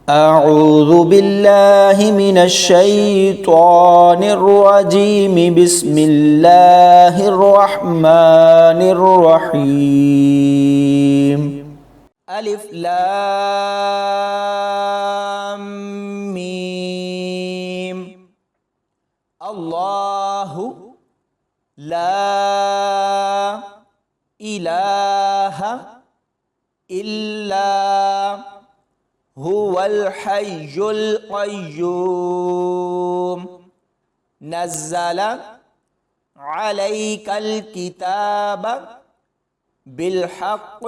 أعوذ بالله من الشيطان الرجيم. بسم الله الرحمن الرحيم. ألف لام ميم. الله لا إله إلا هو الحي القيوم نزل عليك الكتاب بالحق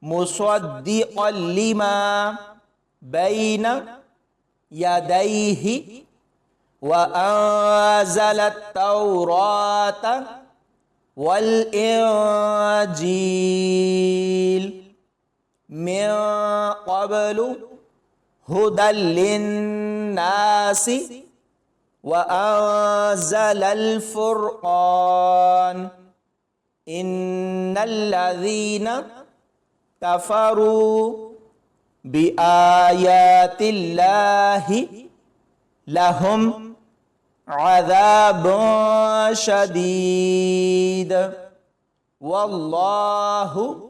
مصدقا لما بين يديه وأنزل التوراة والإنجيل من قبل هدى للناس وأنزل الفرقان إن الذين كفروا بآيات الله لهم عذاب شديد والله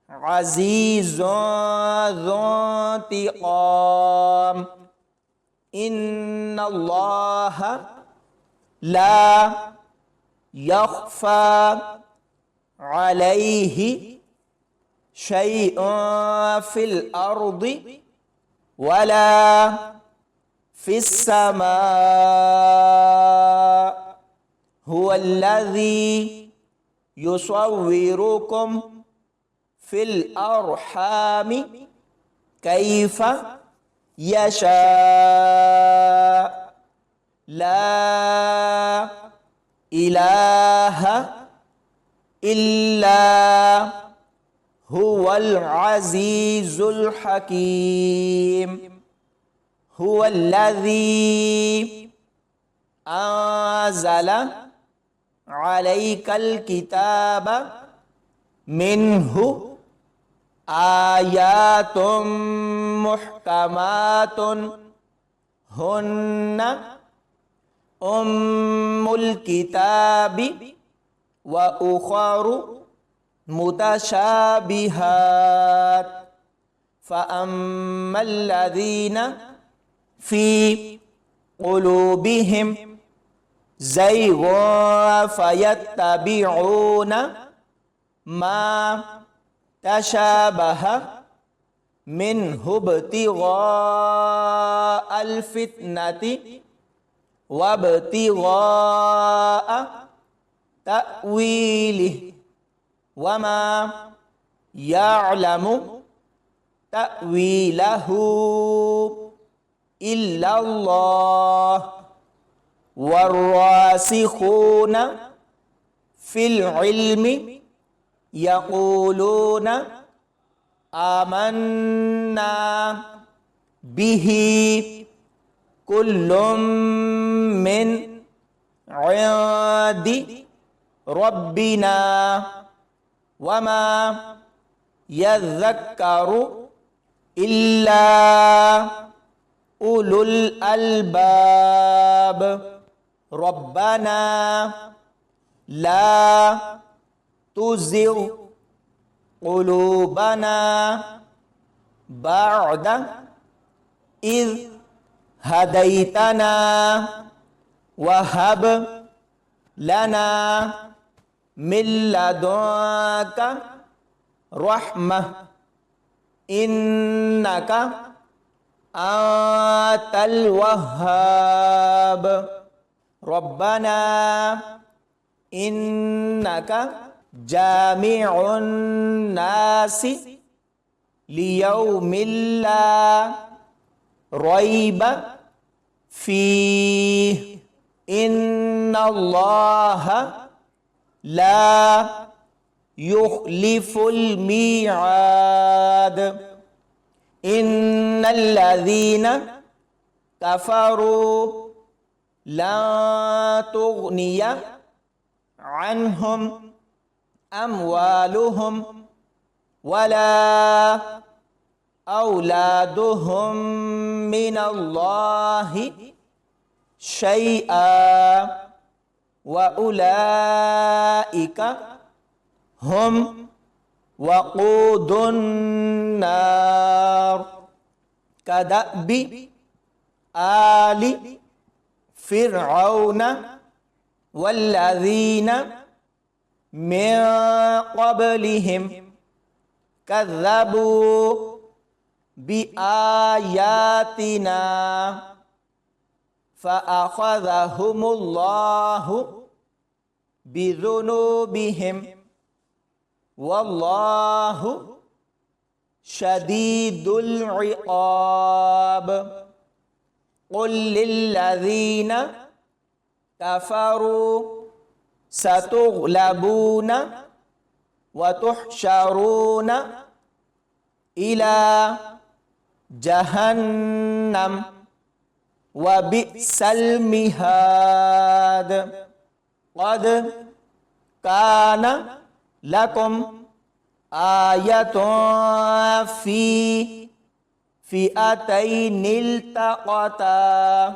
عزيز ذو انتقام إن الله لا يخفى عليه شيء في الأرض ولا في السماء هو الذي يصوركم في الأرحام كيف يشاء لا إله إلا هو العزيز الحكيم هو الذي أنزل عليك الكتاب منه آيات محكمات هن أم الكتاب وأخر متشابهات فأما الذين في قلوبهم زيغ فيتبعون ما تشابه منه ابتغاء الفتنة وابتغاء تأويله وما يعلم تأويله إلا الله والراسخون في العلم يقولون آمنا به كل من عند ربنا وما يذكر إلا أولو الألباب ربنا لا تزغ قلوبنا بعد إذ هديتنا وهب لنا من لدنك رحمة إنك أنت الوهاب ربنا إنك جامع الناس ليوم لا ريب فيه إن الله لا يخلف الميعاد إن الذين كفروا لن تغني عنهم أموالهم ولا أولادهم من الله شيئا وأولئك هم وقود النار كدأب آل فرعون والذين من قبلهم كذبوا بآياتنا فأخذهم الله بذنوبهم والله شديد العقاب قل للذين كفروا ستغلبون وتحشرون إلى جهنم وبئس المهاد قد كان لكم آية في فئتين التقتا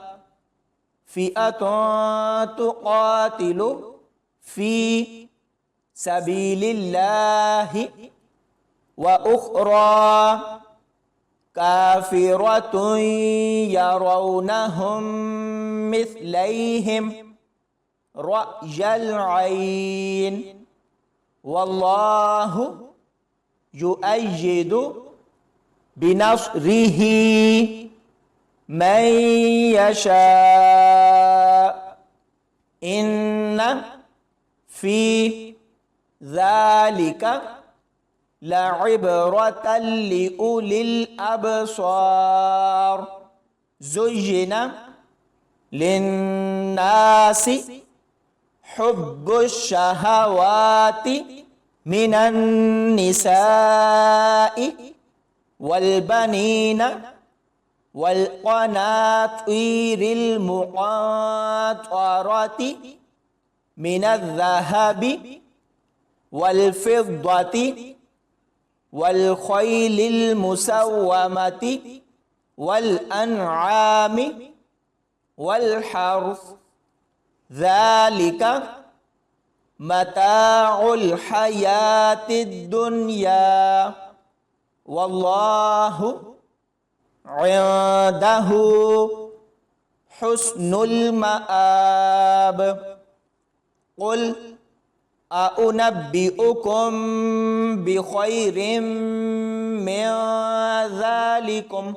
فئة تقاتل في سبيل الله وأخرى كافرة يرونهم مثليهم رأي العين والله يؤيد بنصره من يشاء إن في ذلك لعبرة لأولي الأبصار زين للناس حب الشهوات من النساء والبنين والقناطير المقنطرة من الذهب والفضة والخيل المسومة والأنعام والحرث ذلك متاع الحياة الدنيا والله عنده حسن المآب قل أنبئكم بخير من ذلكم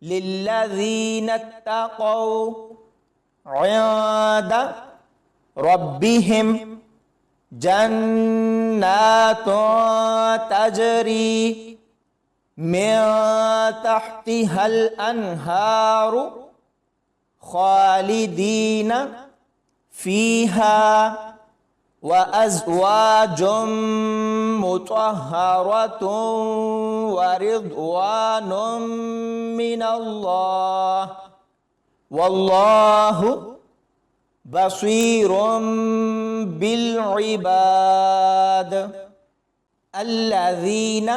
للذين اتقوا عند ربهم جنات تجري من تحتها الأنهار خالدين فيها وأزواج مطهرة ورضوان من الله والله بصير بالعباد الذين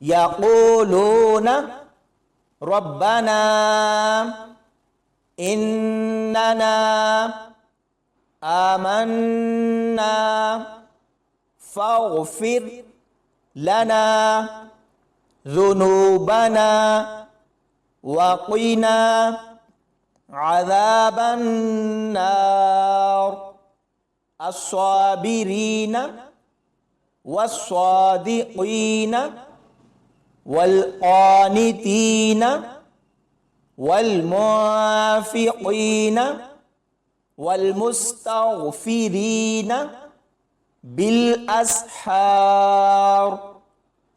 يقولون ربنا إننا آمنا فاغفر لنا ذنوبنا وقنا عذاب النار الصابرين والصادقين والقانتين والمنفقين والمستغفرين بالأسحار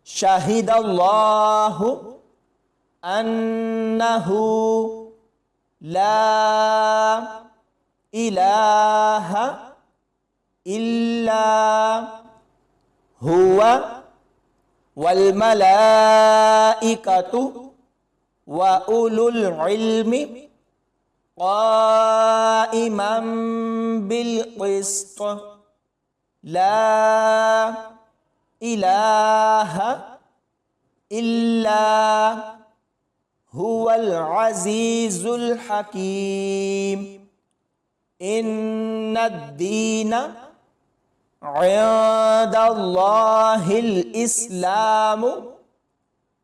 شهد الله أنه لا إله إلا هو والملائكة وأولو العلم قائما بالقسط لا إله إلا هو العزيز الحكيم إن الدين عند الله الإسلام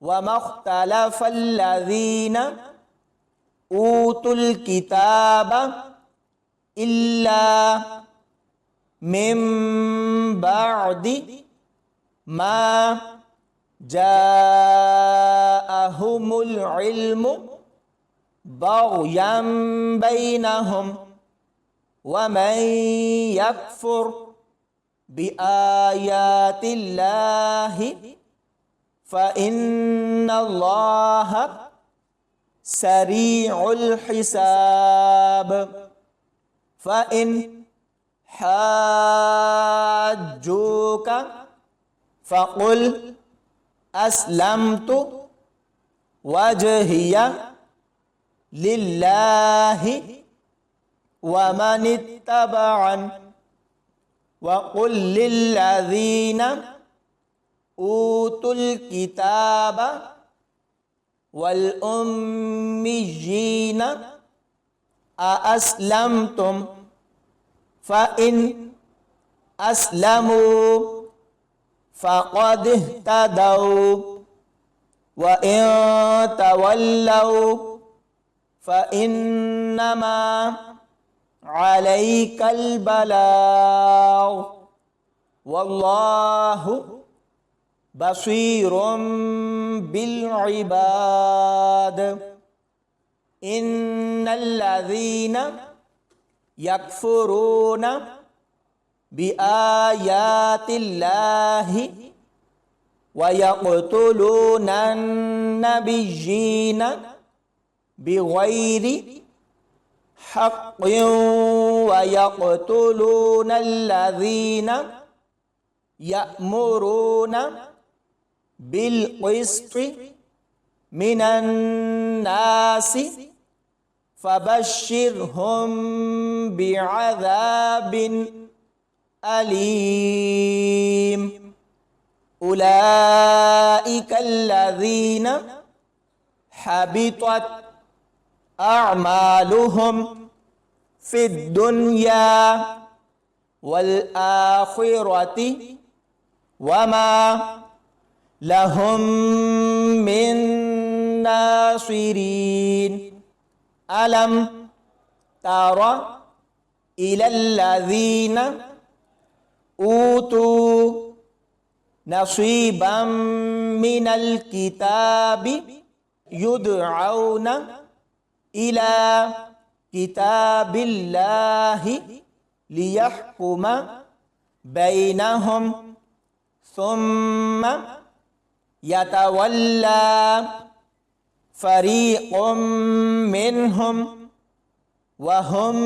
وما اختلف الذين أوتوا الكتاب إلا من بعد ما جاءهم العلم بغيا بينهم ومن يكفر بآيات الله فإن الله سريع الحساب فإن حاجوك فقل أسلمت وجهي لله ومن اتبعني وقل للذين أوتوا الكتاب والأميين أأسلمتم فإن أسلموا فقد اهتدوا وإن تولوا فإنما عليك البلاغ والله بصير بالعباد إن الذين يكفرون بآيات الله ويقتلون النبيين بغير حق ويقتلون الذين يأمرون بالقسط من الناس فبشرهم بعذاب أليم أولئك الذين حبطت أعمالهم في الدنيا والآخرة وما لهم من ناصرين ألم تر إلى الذين أوتوا نصيبا من الكتاب يدعون إلى كتاب الله ليحكم بينهم ثم يتولى فريق منهم وهم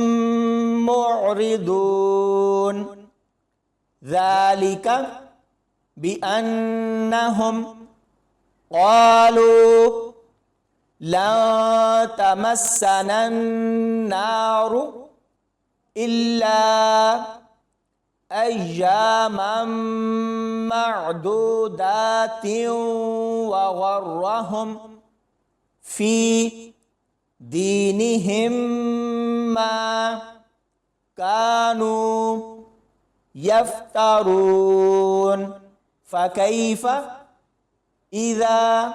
معرضون ذلك بأنهم قالوا لن تمسنا النار إلا أياما معدودات وغرهم في دينهم ما كانوا يفترون فكيف إذا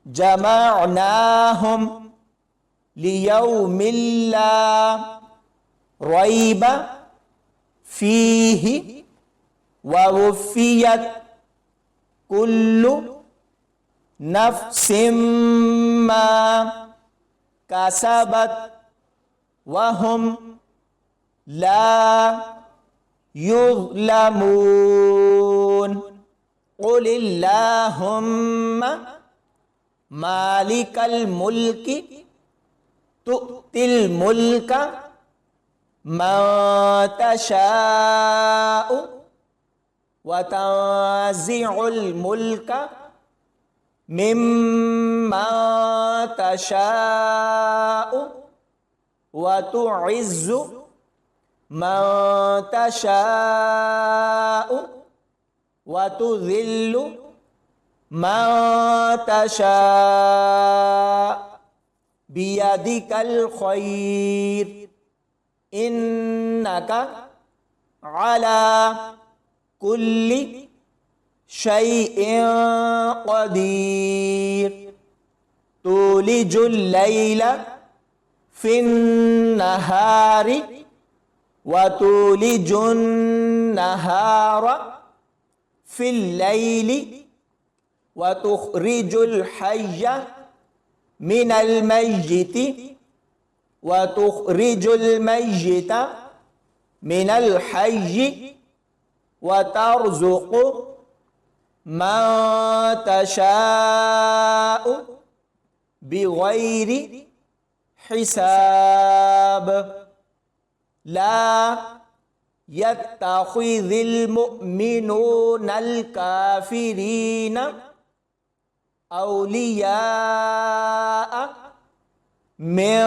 جمعناهم ليوم لا ريب فيه ووفيت كل نفس ما كسبت وهم لا يظلمون قل اللهم مالك الملك تؤتي الملك من تشاء وتنزع الملك ممن تشاء وتعز من تشاء وتذل ما تشاء بيدك الخير إنك على كل شيء قدير تولج الليل في النهار وتولج النهار في الليل وتخرج الحي من الميت وتخرج الميت من الحي وترزق من تشاء بغير حساب لا يتخذ المؤمنون الكافرين أولياء من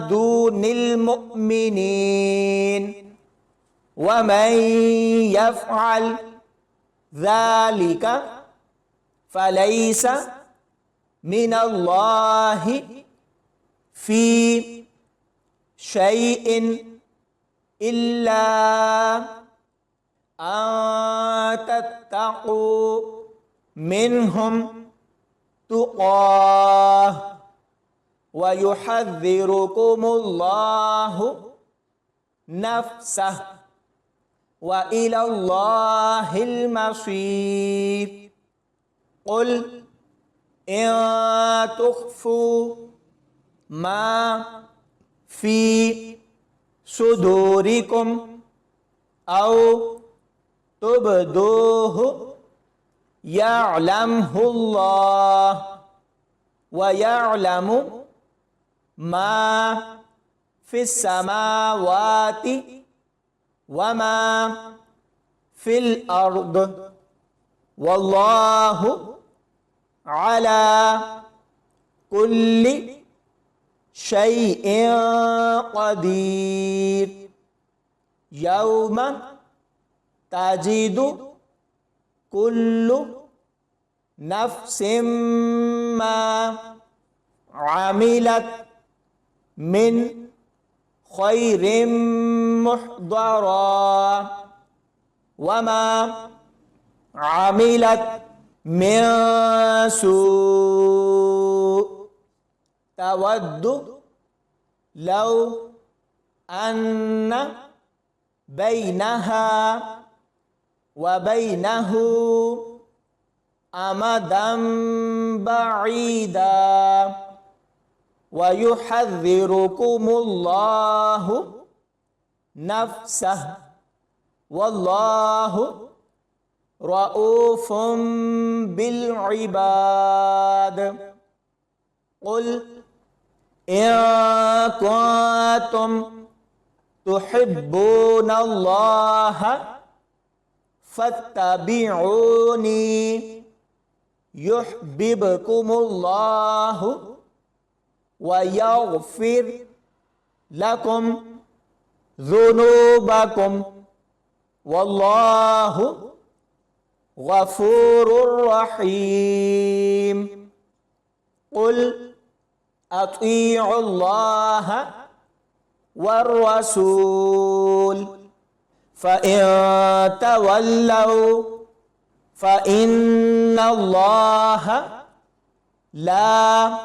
دون المؤمنين ومن يفعل ذلك فليس من الله في شيء إلا أن تتقوا منهم تقاه ويحذركم الله نفسه وإلى الله المصير قل إن تخفوا ما في صدوركم أو تبدوه يعلمه الله ويعلم ما في السماوات وما في الأرض والله على كل شيء قدير يوم تجد كل نفس ما عملت من خير محضرا وما عملت من سوء تود لو أن بينها وبينه أمدا بعيدا ويحذركم الله نفسه والله رؤوف بالعباد قل إن كنتم تحبون الله فاتبعوني يحببكم الله ويغفر لكم ذنوبكم والله غفور رحيم قل أطيعوا الله والرسول فإن تولوا فإن الله لا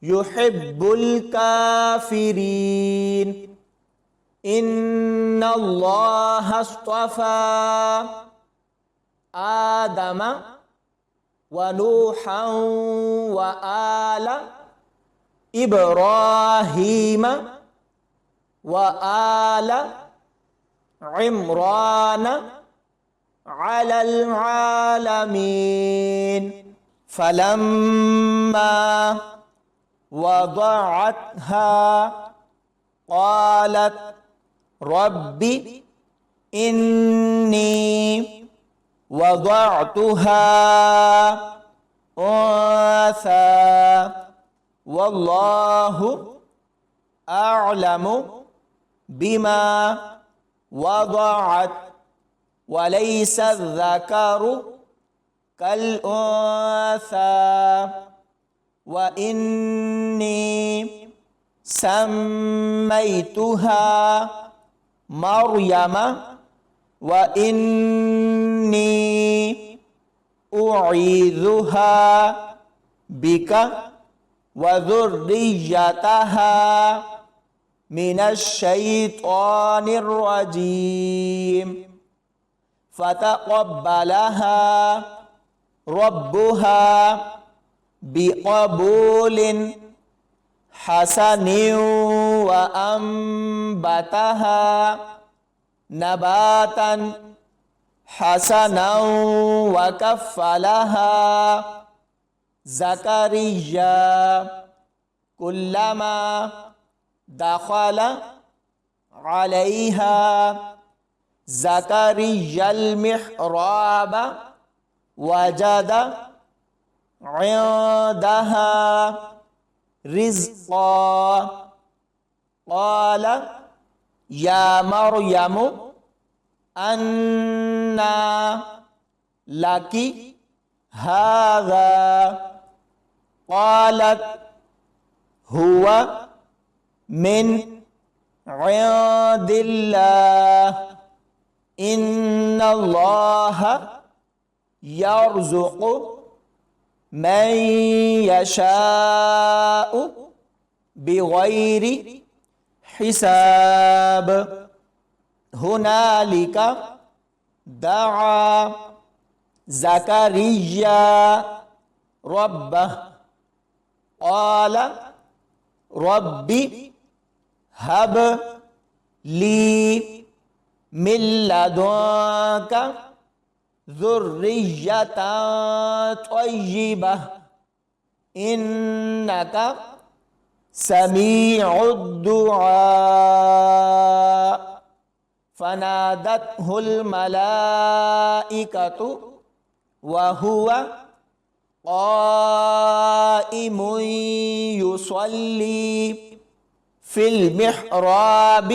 يحب الكافرين إن الله اصطفى آدم ونوحا وآل إبراهيم وآل عمران على العالمين فلما وضعتها قالت رب إني وضعتها أنثى والله أعلم بما وضعت وليس الذكر كالأنثى وإني سميتها مريم وإني أعيذها بك وذريتها من الشيطان الرجيم فتقبلها ربها بقبول حسن وأنبتها نباتا حسنا وكفلها زكريا كلما دخل عليها زكريا المحراب وجد عندها رزقا قال يا مريم أنى لك هذا قالت هو من عند الله إن الله يرزق من يشاء بغير حساب هنالك دعا زكريا ربه قال ربي هب لي من لدنك ذرية طيبة إنك سميع الدعاء فنادته الملائكة وهو قائم يصلي في المحراب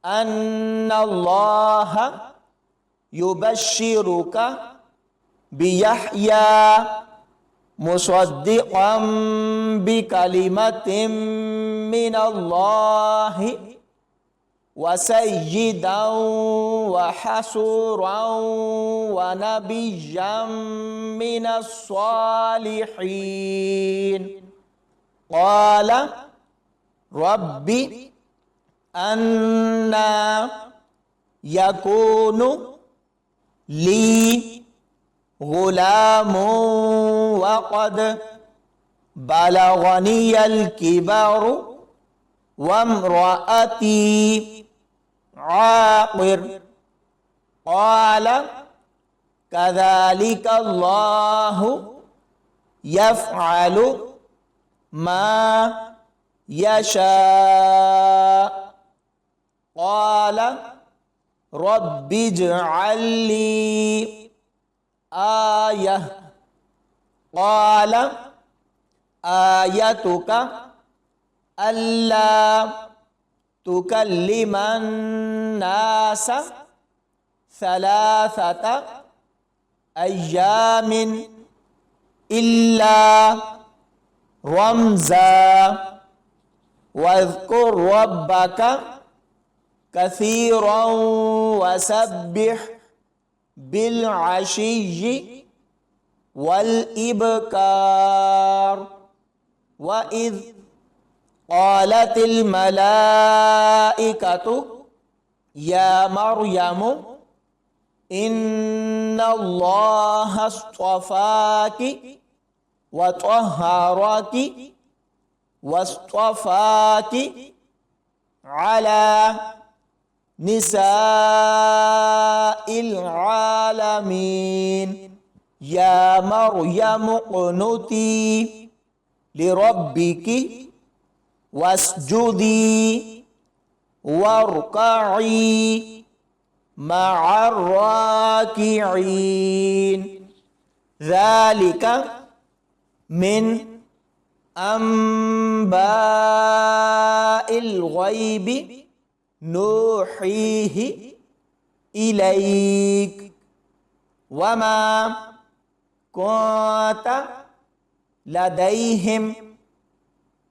أن الله يبشرك بيحيى مصدقا بكلمة من الله وسيدا وحسورا ونبيا من الصالحين قال ربي أنى يكون لي غلام وقد بلغني الكبر وامرأتي عاقر قال كذلك الله يفعل ما يشاء قال رب اجعل لي آية قال آيتك ألا تكلم الناس 3 أيام إلا رمزا واذكر ربك كثيرا وسبح بالعشي والإبكار وإذ قالت الملائكة يا مريم إن الله اصطفاك وطهرك واصطفاك على نساء العالمين يا مريم اقنتي لربك واسجدي واركعي مع الراكعين ذلك من أنباء الغيب نوحيه إليك وما كنت لديهم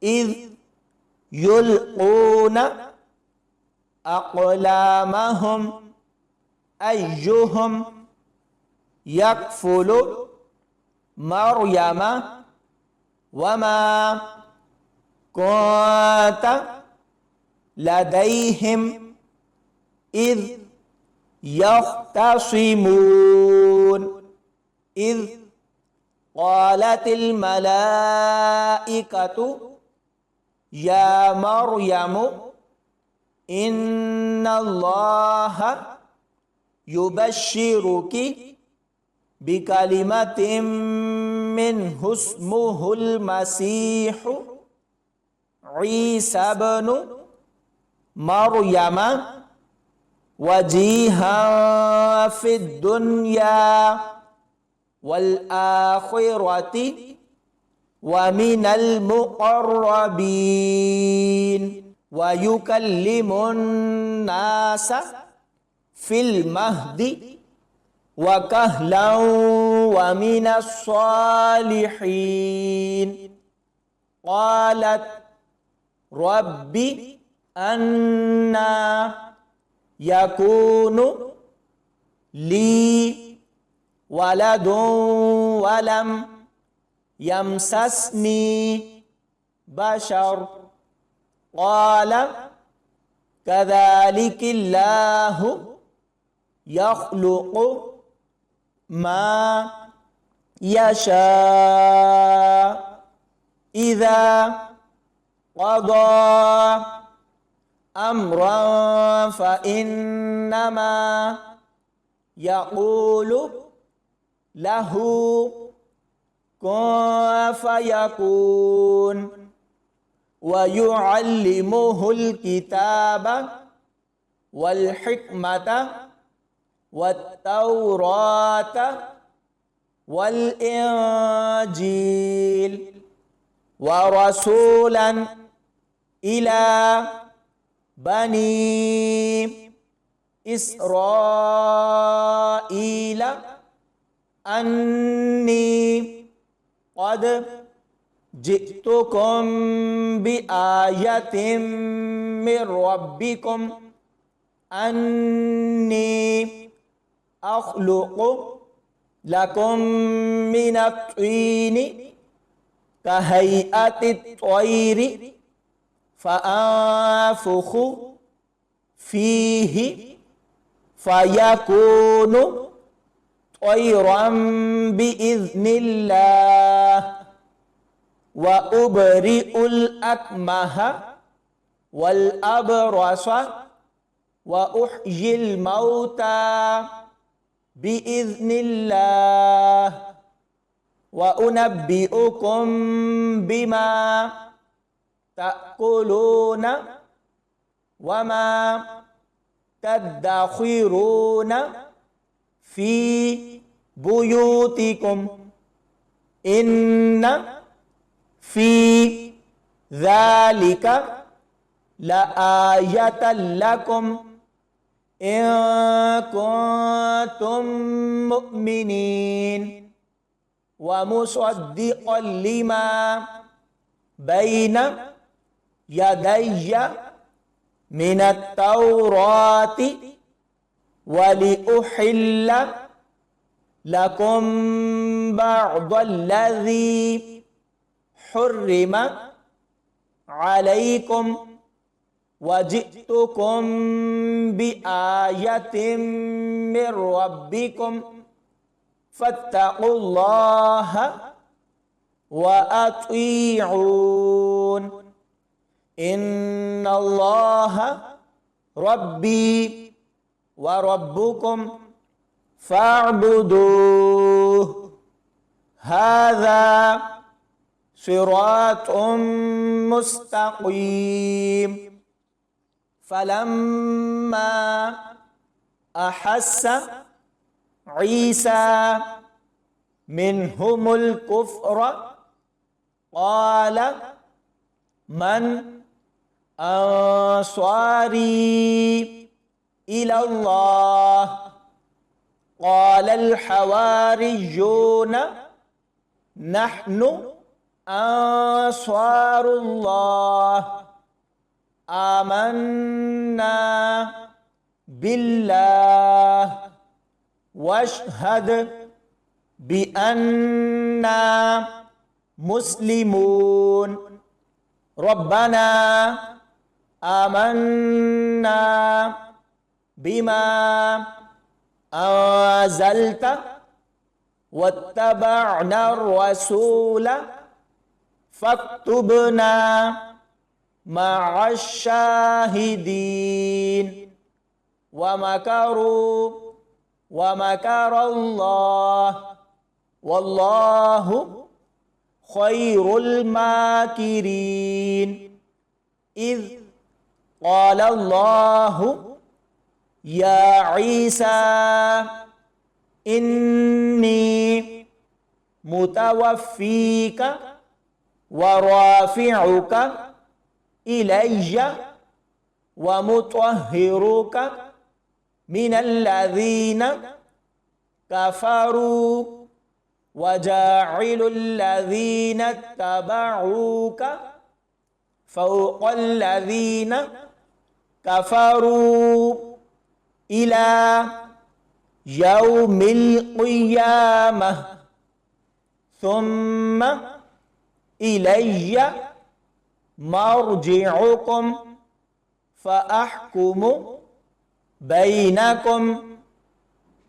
إذ يلقون أقلامهم أيهم يكفل مريم وما كنت لديهم إذ يختصمون إذ قالت الملائكة يا مريم إن الله يبشرك بكلمة منه اسمه المسيح عيسى بن مريم وجيها في الدنيا والآخرة ومن المقربين ويكلم الناس في المهد وكهلا ومن الصالحين قالت رب أنى يكون لي ولد ولم يمسسني بشر قال كذلك الله يخلق ما يشاء إذا قضى أمرا فإنما يقول له كن فيكون ويعلمه الكتاب والحكمة والتوراة والإنجيل ورسولا إلى بني إسرائيل أني قد جئتكم بآية من ربكم أني أخلق لكم من الطين كهيئة الطير فأنفخ فيه فيكون طيرا بإذن الله وأبرئ الأكمه والأبرص وأحيي الموتى بإذن الله وأنبئكم بما تأكلون وما تدخرون في بيوتكم إن في ذلك لآية لكم إن كنتم مؤمنين ومصدقا لما بين يدي من التوراة ولأحل لكم بعض الذي حرم عليكم وجئتكم بآية من ربكم فاتقوا الله وأطيعون إن الله ربي وربكم فاعبدوه هذا صراط مستقيم فلما أحس عيسى منهم الكفر قال من أنصاري إلى الله قال الحواريون نحن أنصار الله آمنا بالله واشهد بأننا مسلمون ربنا آمنا بما أنزلت واتبعنا الرسول فاكتبنا مع الشاهدين ومكروا ومكر الله والله خير الماكرين إذ قال الله يا عيسى إني متوفيك ورافعك إلي ومطهرك من الذين كفروا وجاعل الذين اتبعوك فوق الذين كفروا إلى يوم القيامة ثم إلي مرجعكم فأحكم بينكم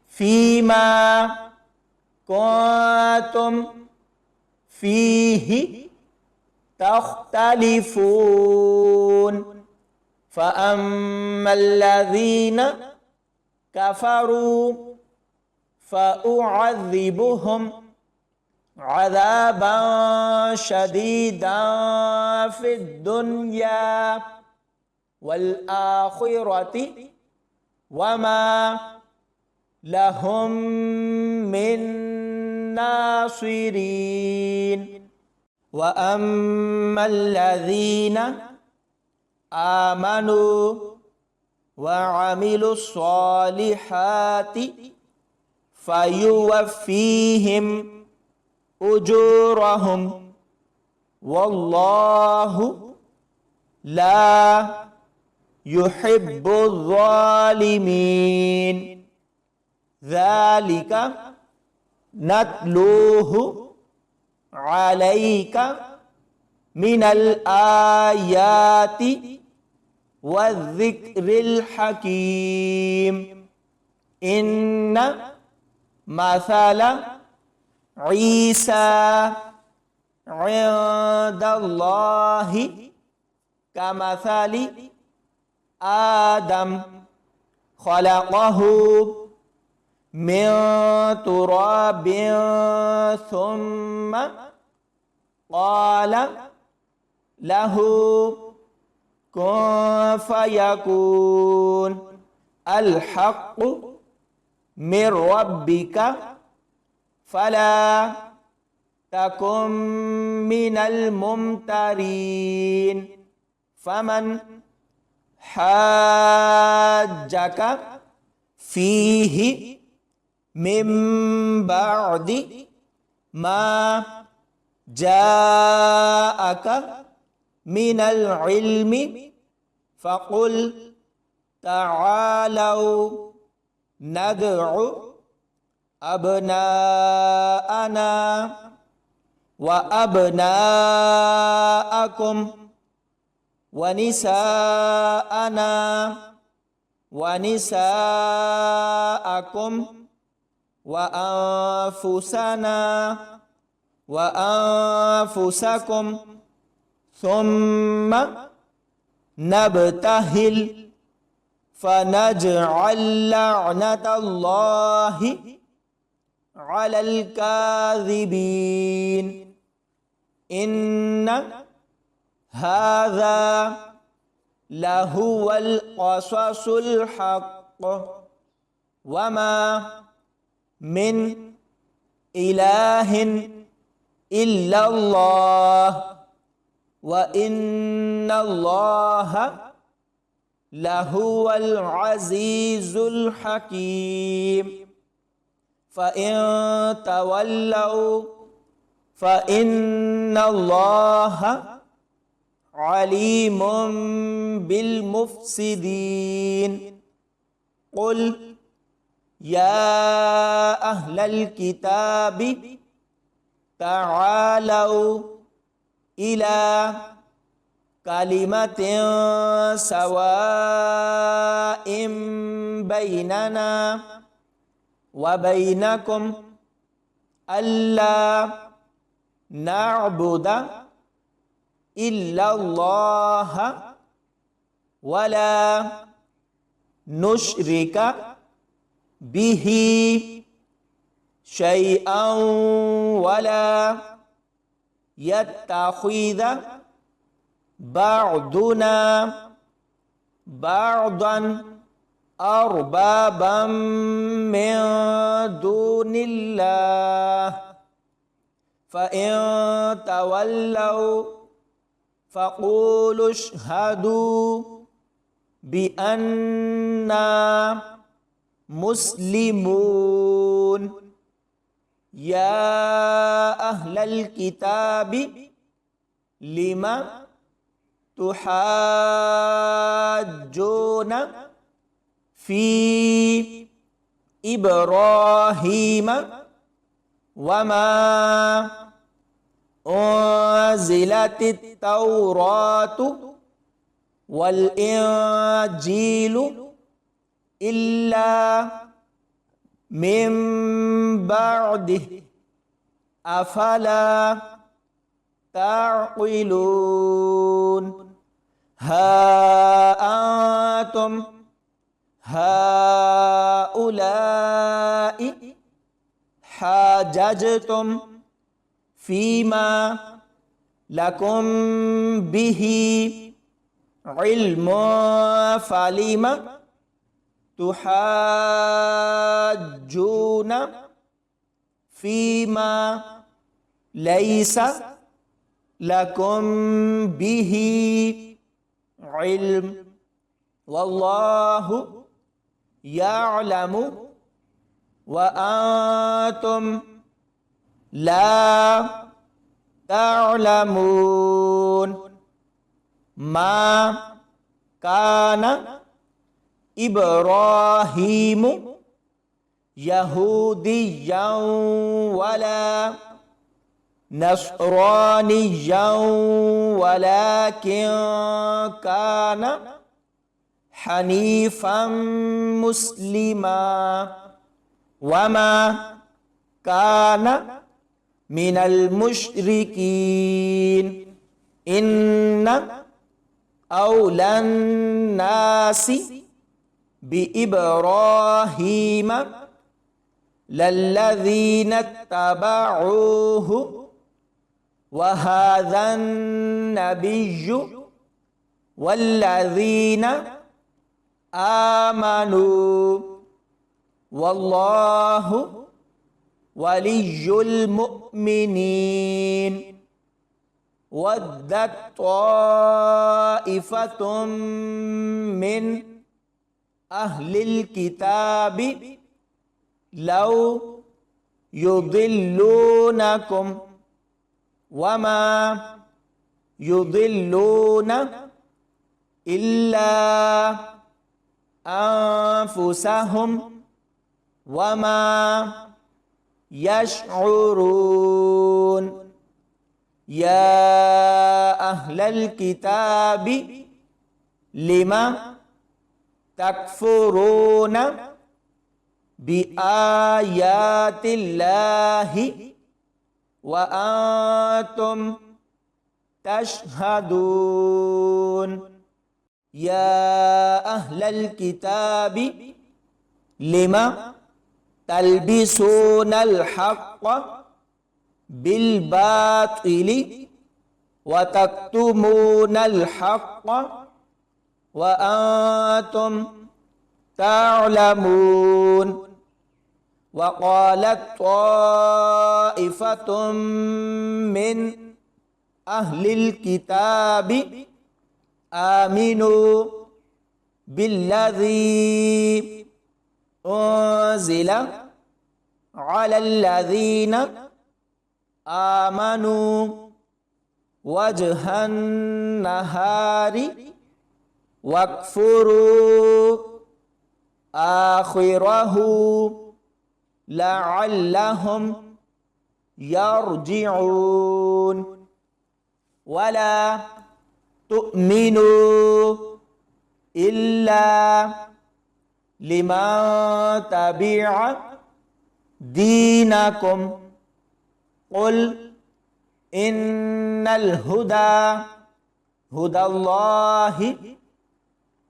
فيما كنتم فيه تختلفون فأما الذين كفروا فأعذبهم عذابا شديدا في الدنيا والآخرة وما لهم من ناصرين وأما الذين آمنوا وعملوا الصالحات فيوفيهم أجورهم والله لا يحب الظالمين ذلك نتلوه عليك من الآيات والذكر الحكيم إن مثل عيسى عند الله كمثل آدم خلقه من تراب ثم قال له كن فيكون الحق من ربك فلا تكن من الممترين فمن حاجك فيه من بعد ما جاءك من العلم فقل تعالوا ندعو أبناءنا وأبناءكم ونساءنا ونساءكم وأنفسنا وأنفسكم ثم نبتهل فنجعل لعنة الله على الكاذبين إن هذا لهو القصص الحق وما من إله إلا الله وإن الله لهو العزيز الحكيم فإن تولوا فإن الله عليم بالمفسدين. قل يا أهل الكتاب تعالوا إلى كلمة سواء بيننا وبينكم ألا نعبد إلا الله ولا نشرك به شيئا ولا يتخذ بعضنا بعضا أربابا من دون الله فإن تولوا فقولوا اشهدوا بأننا مسلمون. يا أهل الكتاب لم تحاجون في إبراهيم وما أنزلت التوراة والإنجيل إلا من بعده أفلا تعقلون. ها أنتم هؤلاء حاججتم فيما لكم به علم فلم تحاجون فيما ليس لكم به علم والله يعلم وأنتم لا تعلمون. ما كان إبراهيم يهوديا ولا نصرانيا ولكن كان حنيفا مسلما وما كان من المشركين. إن أولى الناس بإبراهيم للذين اتبعوه وهذا النبي والذين آمنوا والله ولي المؤمنين. ودت طائفة من أهل الكتاب لو يضلونكم وما يضلون إلا أنفسهم وما يشعرون. يا أهل الكتاب لم تكفرون بآيات الله وأنتم تشهدون. يا أهل الكتاب لم تلبسون الحق بالباطل وتكتمون الحق وأنتم تعلمون. وقالت طائفة من أهل الكتاب آمنوا بالذي أنزل على الذين آمنوا وجه النهار واكفروا آخره لعلهم يرجعون ولا تؤمنوا إلا لمن تبع دينكم قل إن الهدى هدى الله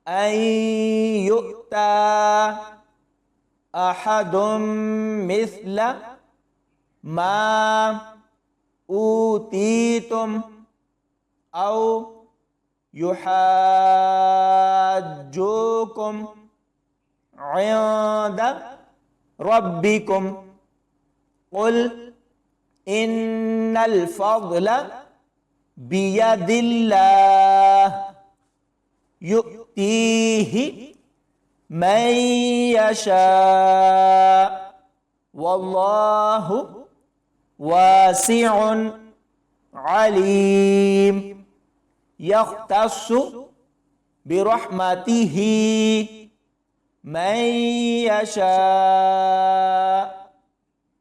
أن يؤتى أحد مثل ما أوتيتم أو يحاجوكم عند ربكم قل إن الفضل بيد الله يؤتيه من يشاء والله واسع عليم يختص برحمته من يشاء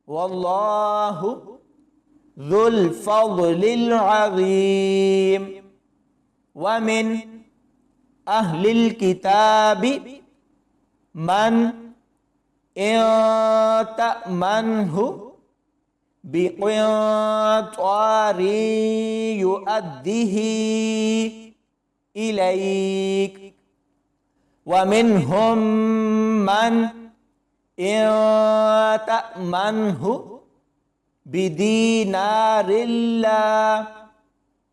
والله ذو الفضل العظيم ومن أهل الكتاب من إن تأمنه بقنطار يؤديه إليك ومنهم من إن تأمنه بدينار لا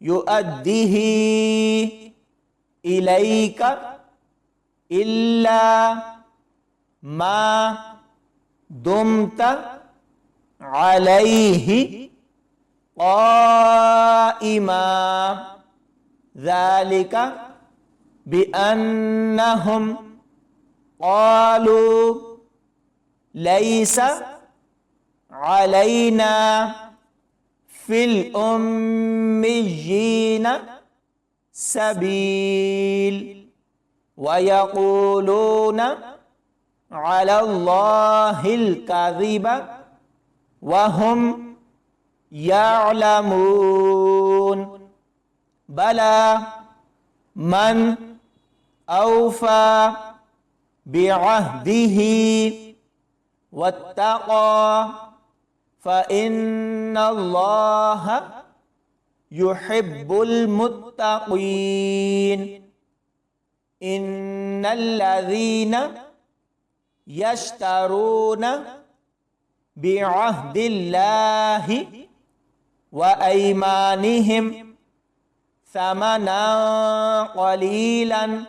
يؤديه إليك إلا ما دمت عليه قائما ذلك بأنهم قالوا ليس علينا في الأميين سبيل ويقولون على الله الكذب وهم يعلمون بلى من أوفى بعهده واتقى فإن الله يحب المتقين إن الذين يشترون بعهد الله وأيمانهم ثمنا قليلا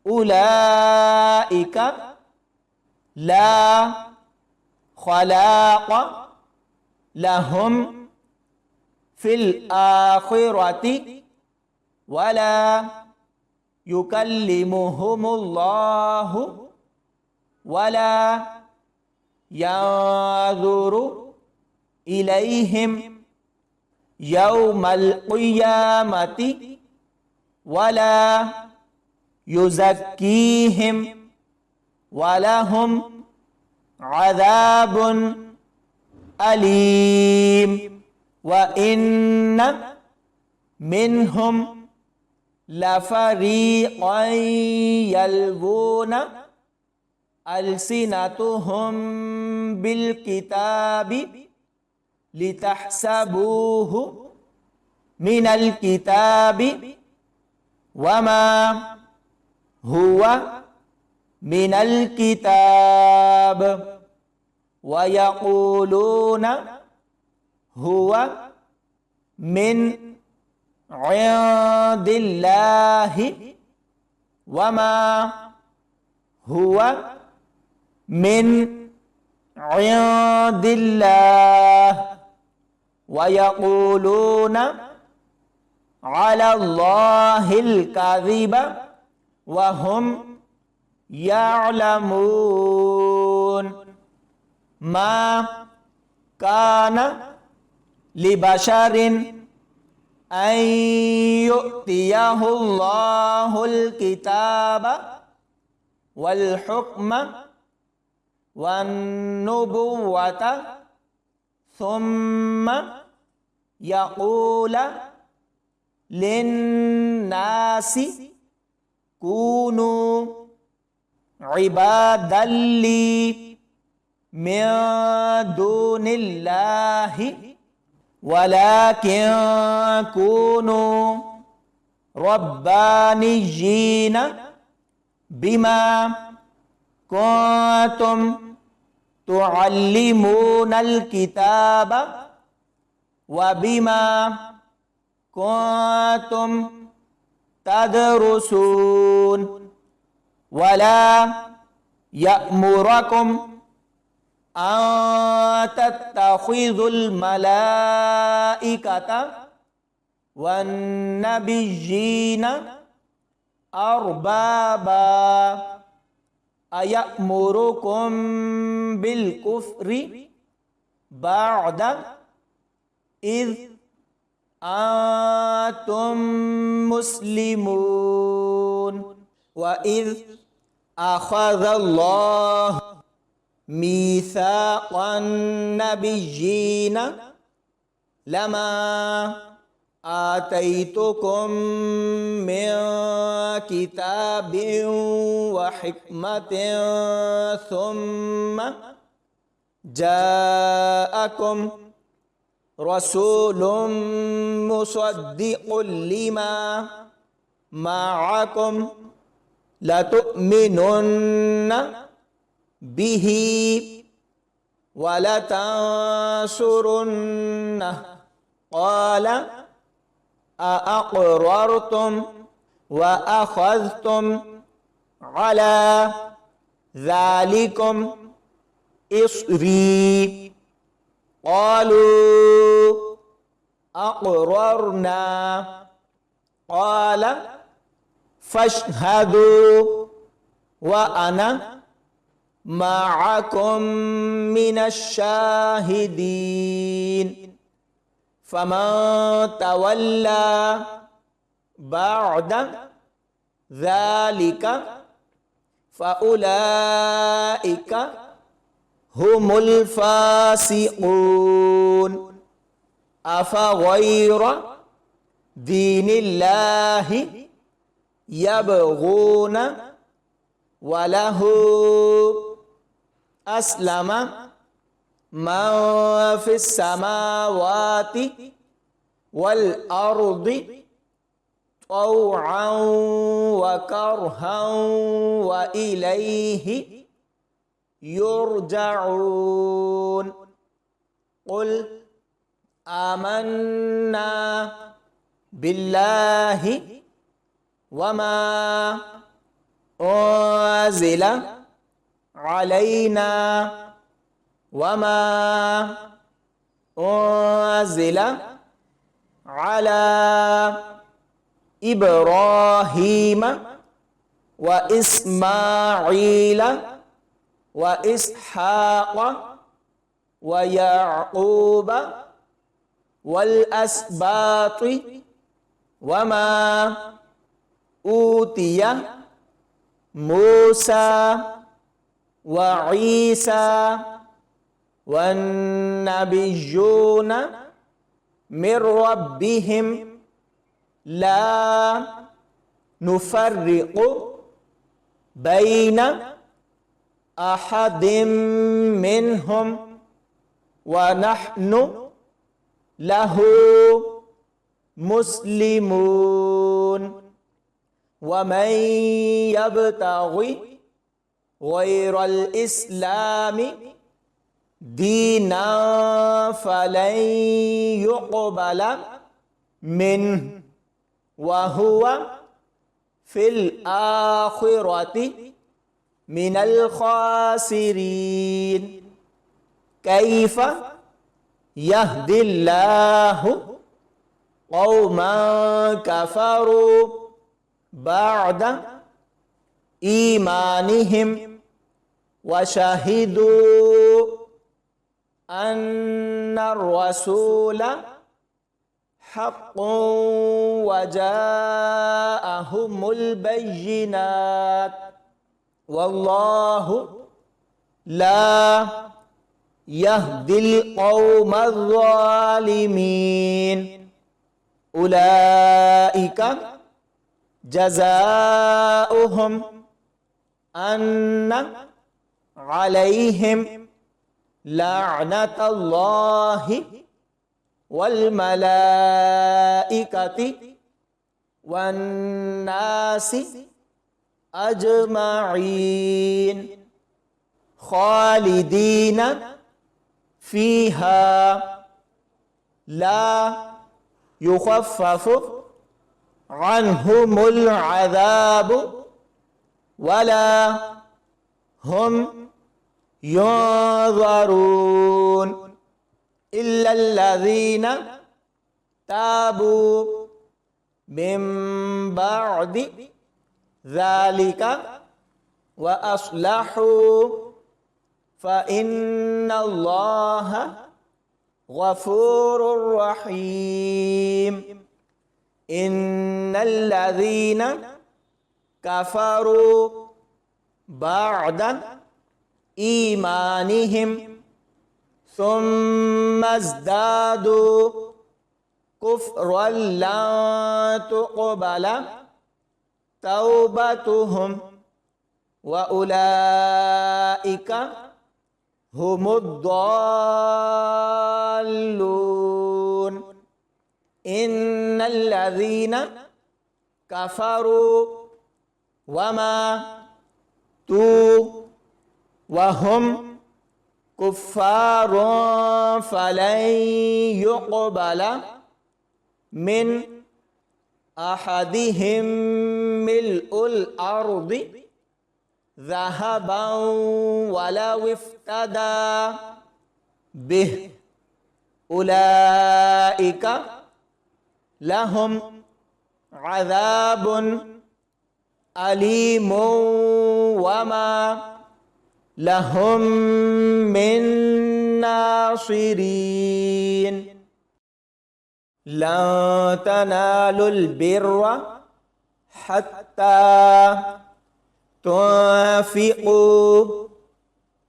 أولئك لا خلاق لهم في الآخرة ولا يكلمهم الله ولا ينظر إليهم يوم القيامة ولا يزكيهم ولهم عذاب أليم وإن منهم لفريقا يلوون ألسنتهم بالكتاب لتحسبوه من الكتاب وما هو من الكتاب ويقولون هو من عند الله وما هو من عند الله ويقولون على الله الكذب وهم يعلمون ما كان لبشر أن يؤتيه الله الكتاب والحكم والنبوة ثم يقول للناس كونوا عبادا لي من دون الله ولكن كونوا ربانيين بما كنتم تعلمون الكتاب وبما كنتم تدرسون ولا يأمركم أن تتخذوا الملائكة والنبيين أربابا أيأمركم بالكفر بعد إذ أنتم مسلمون وإذ أخذ الله ميثاق النبيين لما آتيتكم من كتاب وحكمة ثم جاءكم رسول مصدق لما معكم لتؤمنن به ولتنصرنه قال أأقررتم وأخذتم على ذلكم إصري قالوا أقررنا قال فاشهدوا وأنا معكم من الشاهدين فمن تولى بعد ذلك فأولئك هم الفاسقون أفغير دين الله يبغون وله أسلم من في السماوات والأرض طوعا وكرها وإليه يرجعون قل آمنا بالله وما أنزل علينا وما أنزل على إبراهيم وإسماعيل وإسحاق ويعقوب والأسباط وما أوتي موسى وعيسى والنبيون من ربهم لا نفرق بين أحد منهم ونحن له مسلمون ومن يبتغي غير الإسلام دينا فلن يقبل منه وهو في الآخرة من الخاسرين كيف يهدي الله قوما كفروا بعد إيمانهم وشهدوا أن الرسول حق وجاءهم البينات والله لا يهدي القوم الظالمين أولئك جزاؤهم أن عليهم لعنة الله والملائكة والناس أجمعين خالدين فيها لا يخفف عنهم العذاب ولا هم ينظرون إلا الذين تابوا من بعد ذلك وأصلحوا فإن الله غفور رحيم إن الذين كفروا بعد إيمانهم ثم ازدادوا كفرا لن تقبل توبتهم وأولئك هم الضالون إن الذين كفروا وماتوا وهم كفار فلن يقبل من أحدهم ملء الأرض ذهبا ولو افتدى به أولئك لهم عذاب أليم وما لهم من ناصرين لن تنالوا البر حتى تنفقوا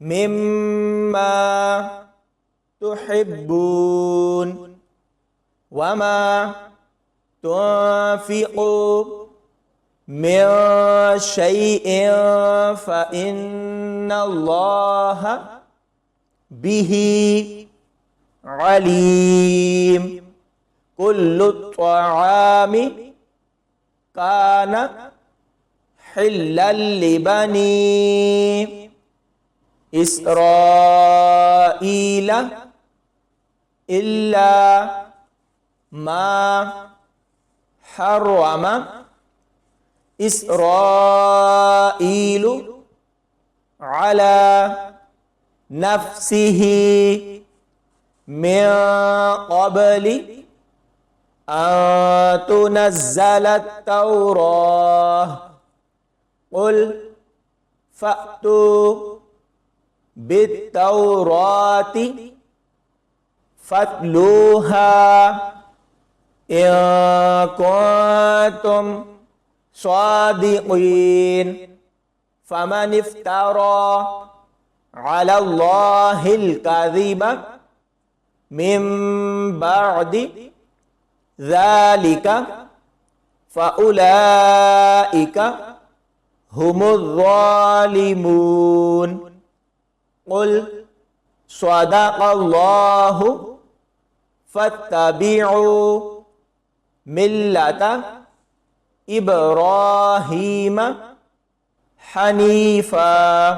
مما تحبون وما تنفقوا من شيء فإن الله به عليم كل الطعام كان حلا لبني إسرائيل إلا ما حرم إسرائيل على نفسه من قبل أن تنزل التوراة قل فأتوا بالتوراة فاتلوها إن كنتم صادقين فمن افترى على الله الكذب من بعد ذلك فأولئك هم الظالمون قل صدق الله فاتبعوا ملة إبراهيم حنيفا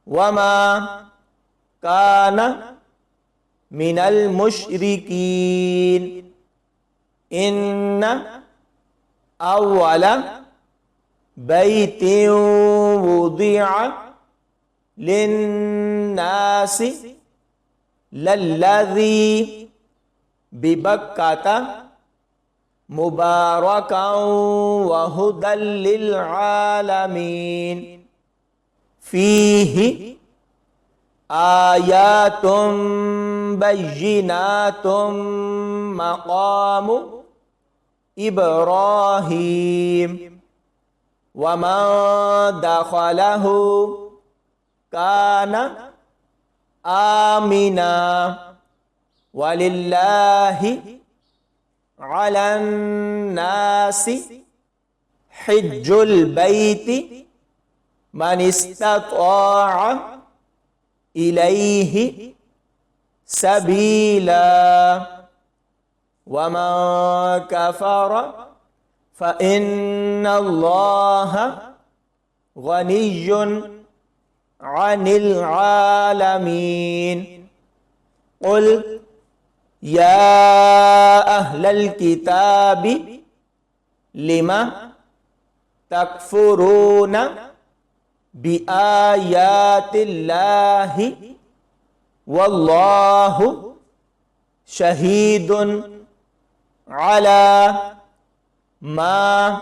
وما كان من المشركين إن أول بيت وضع للناس للذي ببكة مباركا وهدى للعالمين فيه آيات بينات مقام إبراهيم ومن دخله كان آمنا ولله على الناس حج البيت من استطاع إليه سبيلا ومن كفر فإن الله غني عن العالمين. قل يا أهل الكتاب لم تكفرون بآيات الله والله شهيد على ما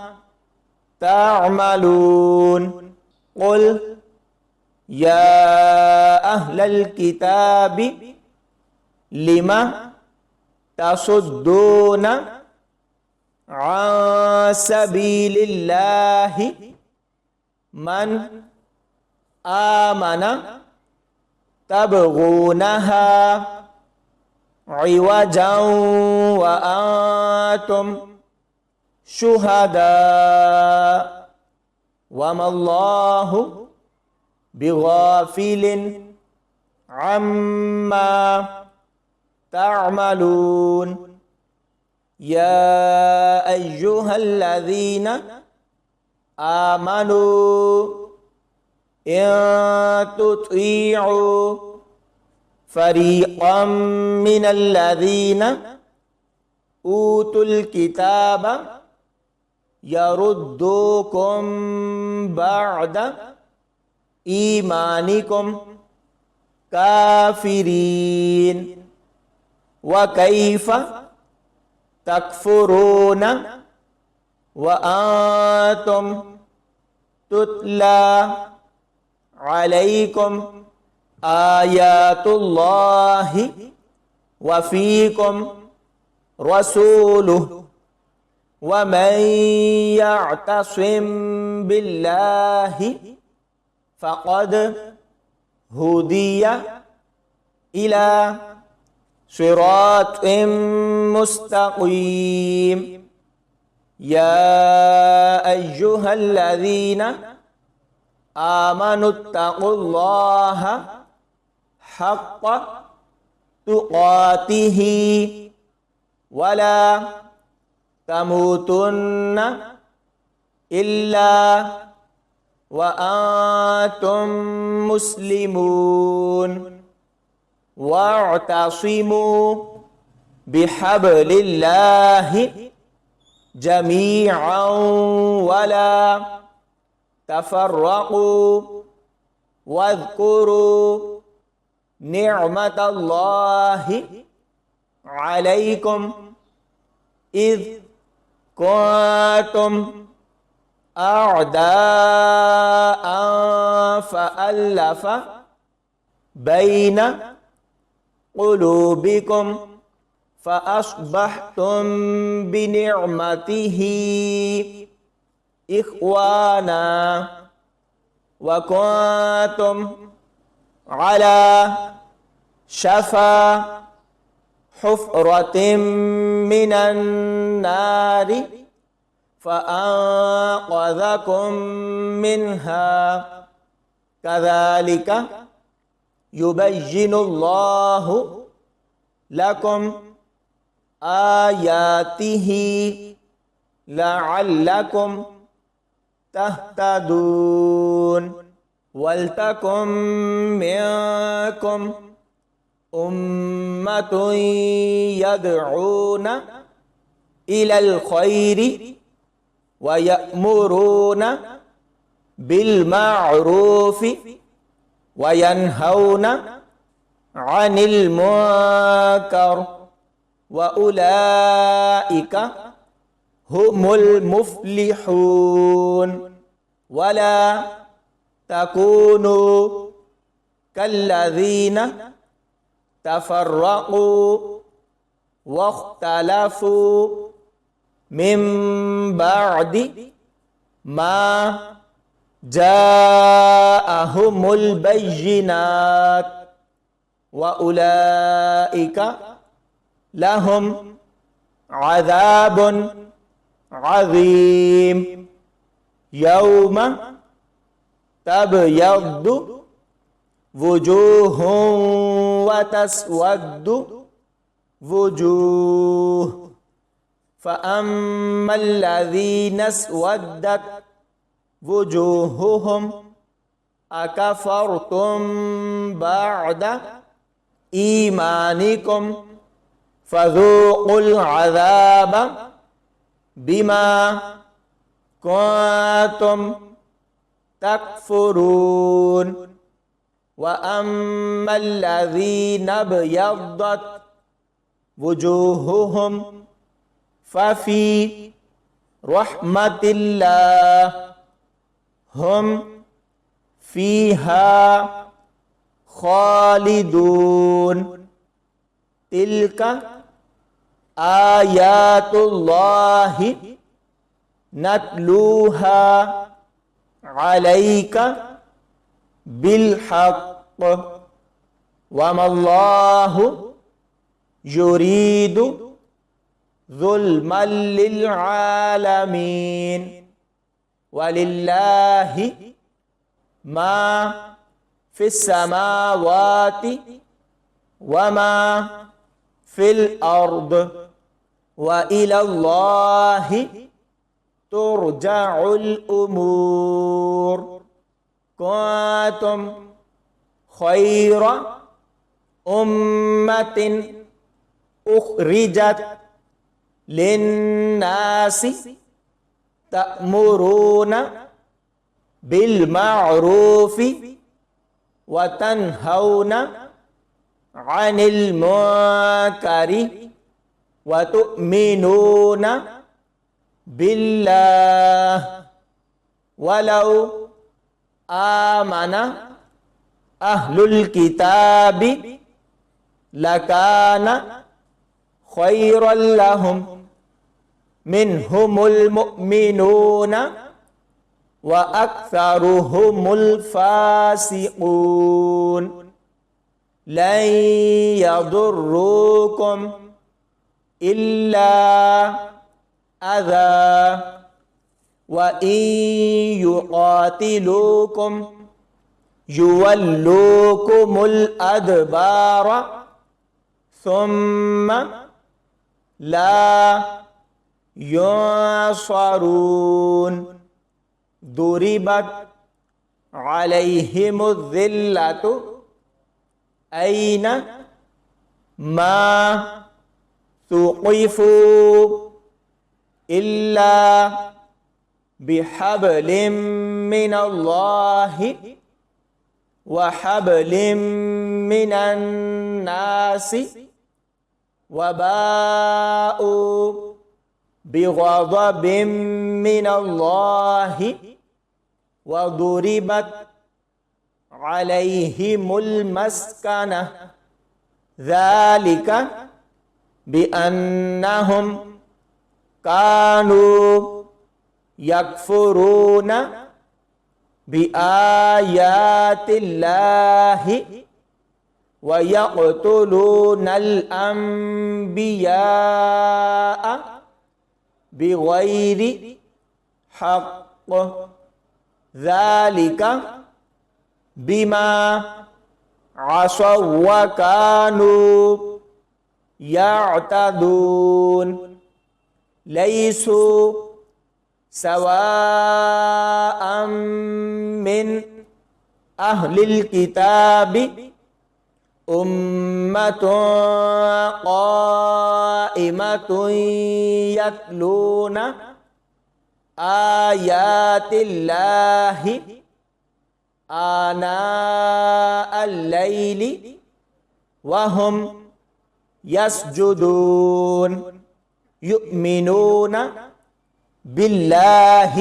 تعملون. قل يا أهل الكتاب لم تصدون عن سبيل الله من آمن تبغونها عوجا وأنتم شهداء وما الله بغافل عما تعملون. يا أيها الذين آمنوا إن تطيعوا فريقا من الذين أوتوا الكتاب يردوكم بعد إيمانكم كافرين وكيف تكفرون وأنتم تتلى عليكم آيات الله وفيكم رسوله ومن يعتصم بالله فقد هدي إلى صراط مستقيم. يا أيها الذين آمنوا اتقوا الله حق تقاته ولا تموتن إلا وأنتم مسلمون واعتصموا بحبل الله جميعا ولا تفرقوا واذكروا نعمة الله عليكم إذ كنتم أعداء فألف بين قلوبكم فأصبحتم بنعمته إخوانا وكنتم على شفا حفرة من النار فأنقذكم منها كذلك يبين الله لكم آياته لعلكم تهتدون. ولتكن منكم أمة يدعون إلى الخير ويأمرون بالمعروف وينهون عن المنكر وأولئك هم المفلحون. ولا تكونوا كالذين تفرقوا واختلفوا من بعد ما جاءهم البينات وأولئك لهم عذاب عظيم يوم تبيض وجوه وتسود وجوه فأما الذين اسودت وجوههم أكفرتم بعد إيمانكم فذوقوا العذاب بما كنتم تكفرون وأما الذين ابيضت وجوههم ففي رحمة الله هم فيها خالدون تلك آيات الله نتلوها عليك بالحق وما الله يريد ظلما للعالمين ولله ما في السماوات وما في الأرض وإلى الله ترجع الأمور كنتم خير أمة أخرجت للناس تأمرون بالمعروف وتنهون عن المنكر وتؤمنون بالله ولو آمن أهل الكتاب لكان خيرا لهم منهم المؤمنون وأكثرهم الفاسقون لن يضروكم إلا أذى وإن يقاتلوكم يولوكم الأدبار ثم لا ينصرون ضربت عليهم الذلة أين ما ثقفوا إلا بحبل من الله وحبل من الناس وباءوا بغضب من الله وضربت عليهم المسكنة ذلك بأنهم كانوا يكفرون بآيات الله ويقتلون الأنبياء بغير حق ذلك بما عصوا وكانوا يعتدون ليسوا سواء من أهل الكتاب أمة قائمة يتلون آيات الله آناء الليل وهم يسجدون يؤمنون بالله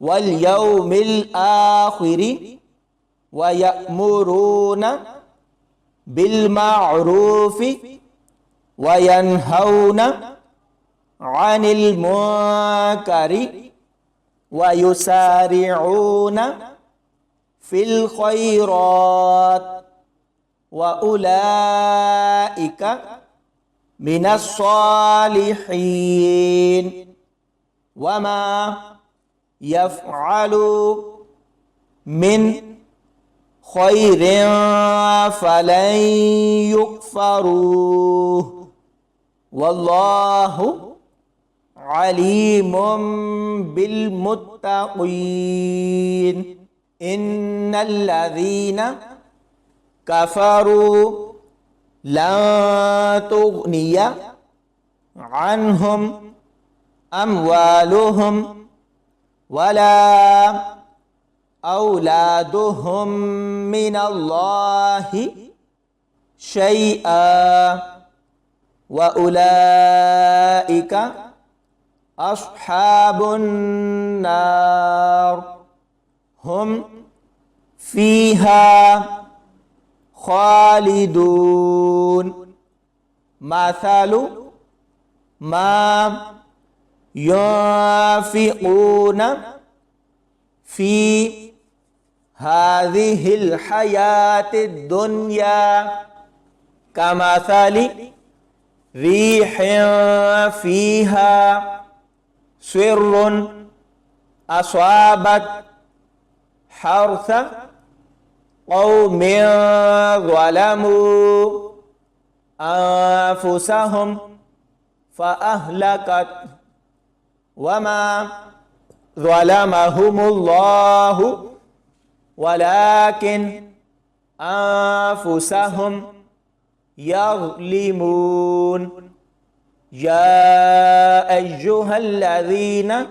واليوم الآخر ويأمرون بالمعروف وينهون عن المنكر ويسارعون في الخيرات وأولئك من الصالحين وما يفعلوا من خير فلن يكفروه والله عليم بالمتقين إن الذين كفروا لن تغني عنهم أموالهم ولا أولادهم من الله شيئا وأولئك أصحاب النار هم فيها خالدون مثل ما ينفقون في هذه الحياة الدنيا كمثل ريح فيها سر أصابت حرث قوم ظلموا أنفسهم فأهلكت وما ظلمهم الله ولكن أنفسهم يظلمون يا أيها الذين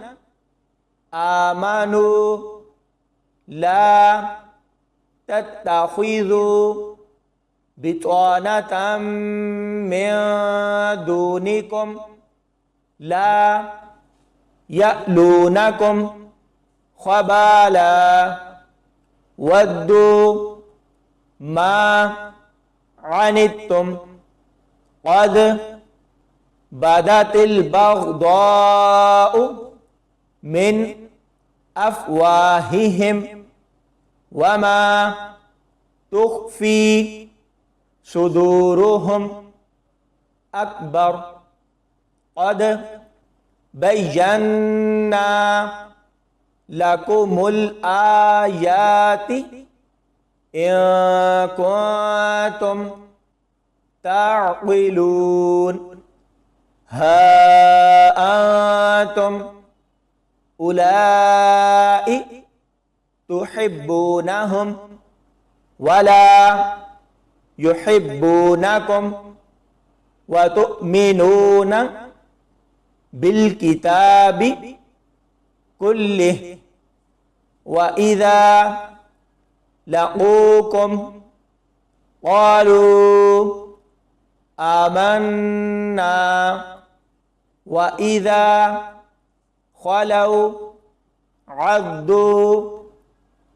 آمنوا لا تتخذوا بطانة من دونكم لا يألونكم خبالا ودوا ما عنتم قد بدت البغضاء من أفواههم وما تخفي صدورهم أكبر قد بينا لكم الآيات إن كنتم تعقلون ها أنتم أولئك تحبونهم ولا يحبونكم وتؤمنون بالكتاب كله وإذا لقوكم قالوا آمنا وإذا خلوا عضوا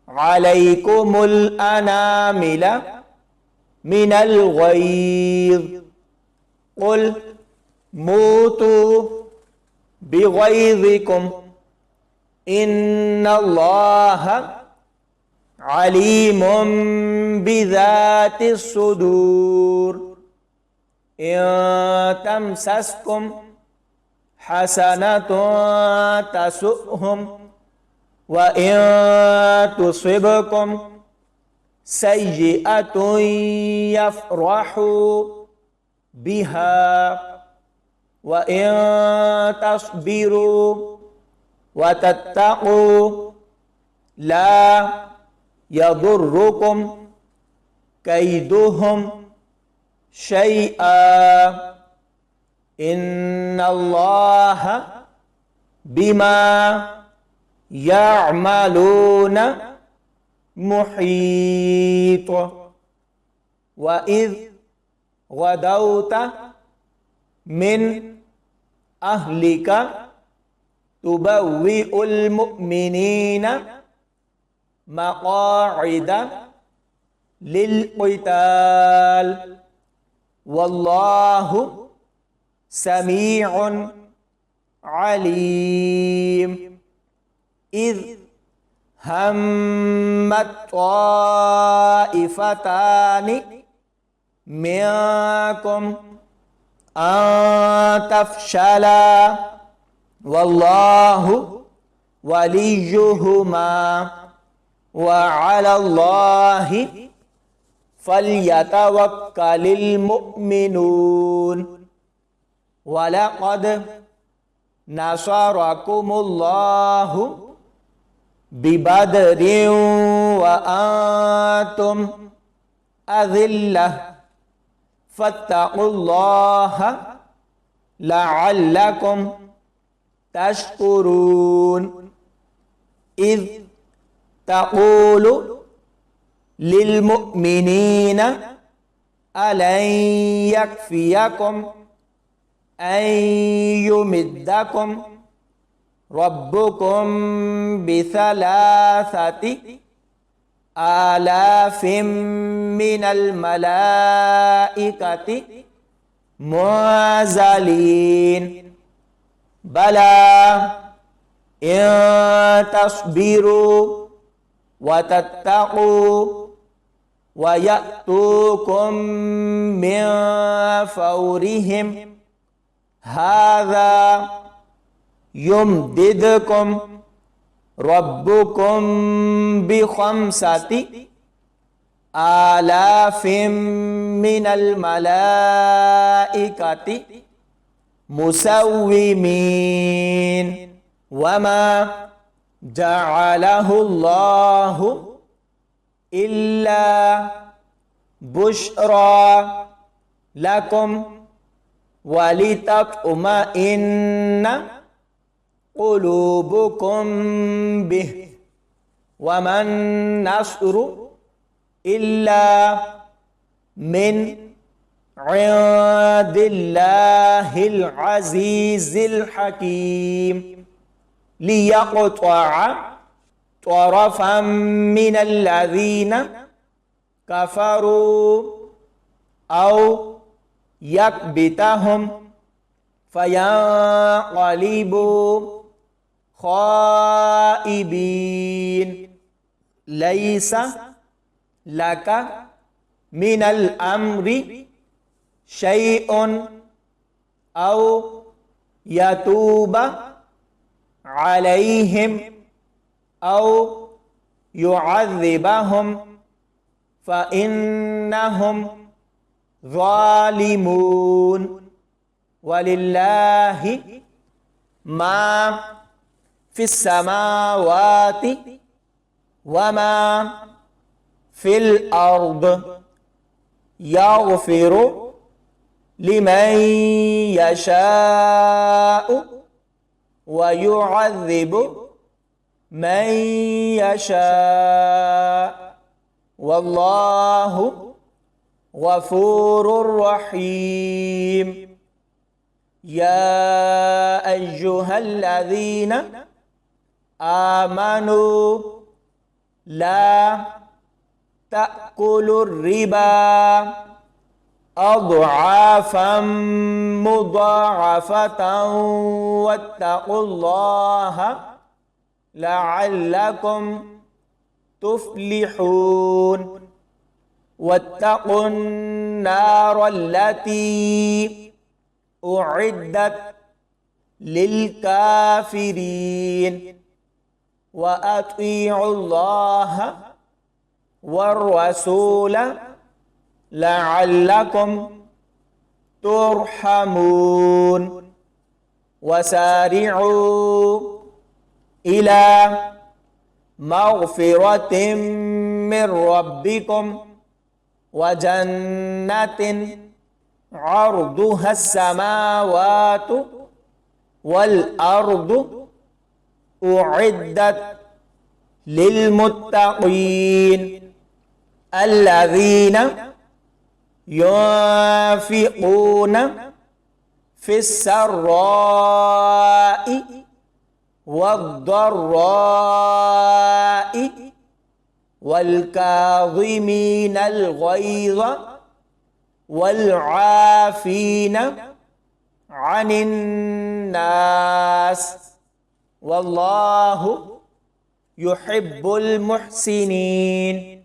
عليكم الأنامل من الغيظ قل موتوا بغيظكم إن الله عليم بذات الصدور إن تمسسكم حسنة تسؤهم وإن تصبكم سيئة يفرحوا بها وإن تصبروا وتتقوا لا يضركم كيدهم شيئا إن الله بما يعملون محيط وإذ غدوت من أهلك تبوئ المؤمنين مقاعد للقتال والله سميع عليم إذ همت طائفتان منكم أن تفشلا والله وليهما وعلى الله فليتوكل المؤمنون ولقد نصركم الله ببدر وأنتم أذلة فاتقوا الله لعلكم تشكرون إذ تقول للمؤمنين ألن يكفيكم أن يمدكم ربكم بثلاثة آلاف من الملائكة منزلين بلى إن تصبروا وتتقوا ويأتوكم من فورهم هذا يمددكم ربكم بخمسة آلاف من الملائكة مسومين وما جعله الله إلا بشرى لكم ولتطمئن قلوبكم به وما النصر إلا من عند الله العزيز الحكيم ليقطع طرفا من الذين كفروا أو يكبتهم فينقلبوا خائبين ليس لك من الأمر شيء أو يتوب عليهم أو يعذبهم فإنهم ظالمون ولله ما في السماوات وما في الأرض يغفر لمن يشاء ويعذب من يشاء والله غفور رحيم يا أيها الذين آمنوا لا تأكلوا الربا أضعافا مضاعفة واتقوا الله لعلكم تفلحون واتقوا النار التي أعدت للكافرين وأطيعوا الله والرسول لعلكم ترحمون وسارعوا إلى مغفرة من ربكم وجنة عرضها السماوات والأرض أعدت للمتقين الذين ينفقون في السراء والضراء والكاظمين الغيظ والعافين عن الناس والله يحب المحسنين.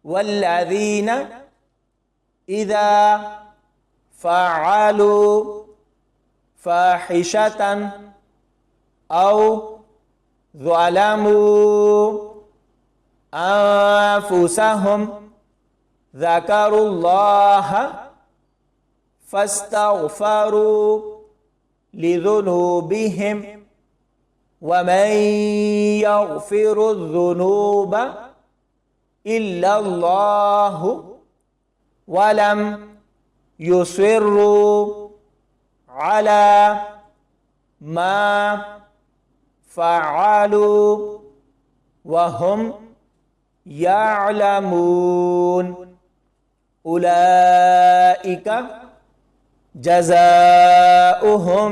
والذين إذا فعلوا فاحشة أو ظلموا أنفسهم ذكروا الله فاستغفروا لذنوبهم ومن يغفر الذنوب إلا الله ولم يصروا على ما فعلوا وهم يعلمون أولئك جزاؤهم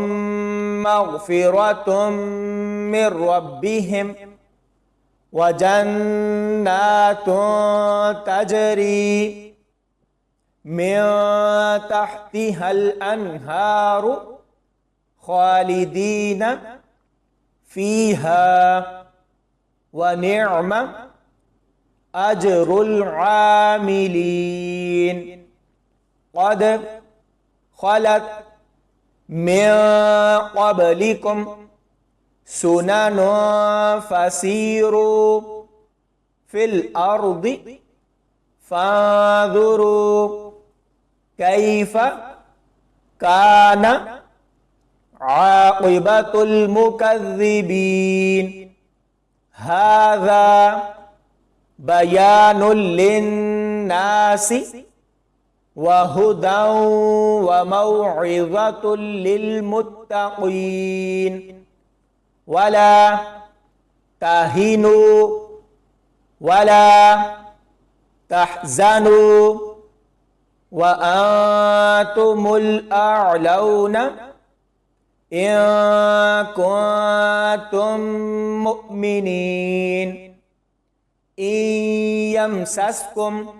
مغفرة من ربهم وجنات تجري من تحتها الأنهار خالدين فيها ونعم أجر العاملين. قد خلت من قبلكم سنن فسيروا في الأرض فانظروا كيف كان عاقبة المكذبين. هذا بيان للناس وهدى وموعظة للمتقين. ولا تهنوا ولا تحزنوا وأنتم الأعلون إن كنتم مؤمنين. إن يمسسكم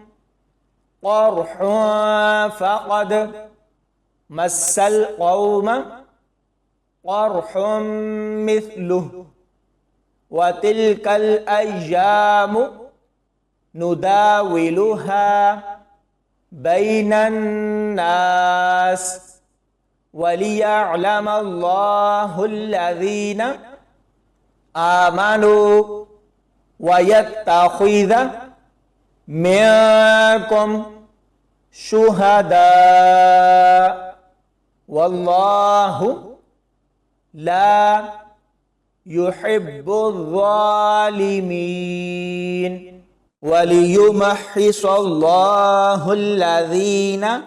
قرح فقد مس القوم قرح مثله وتلك الأيام نداولها بين الناس وليعلم الله الذين آمنوا ويتخذ منكم شهداء والله لا يحب الظالمين. وليمحص الله الذين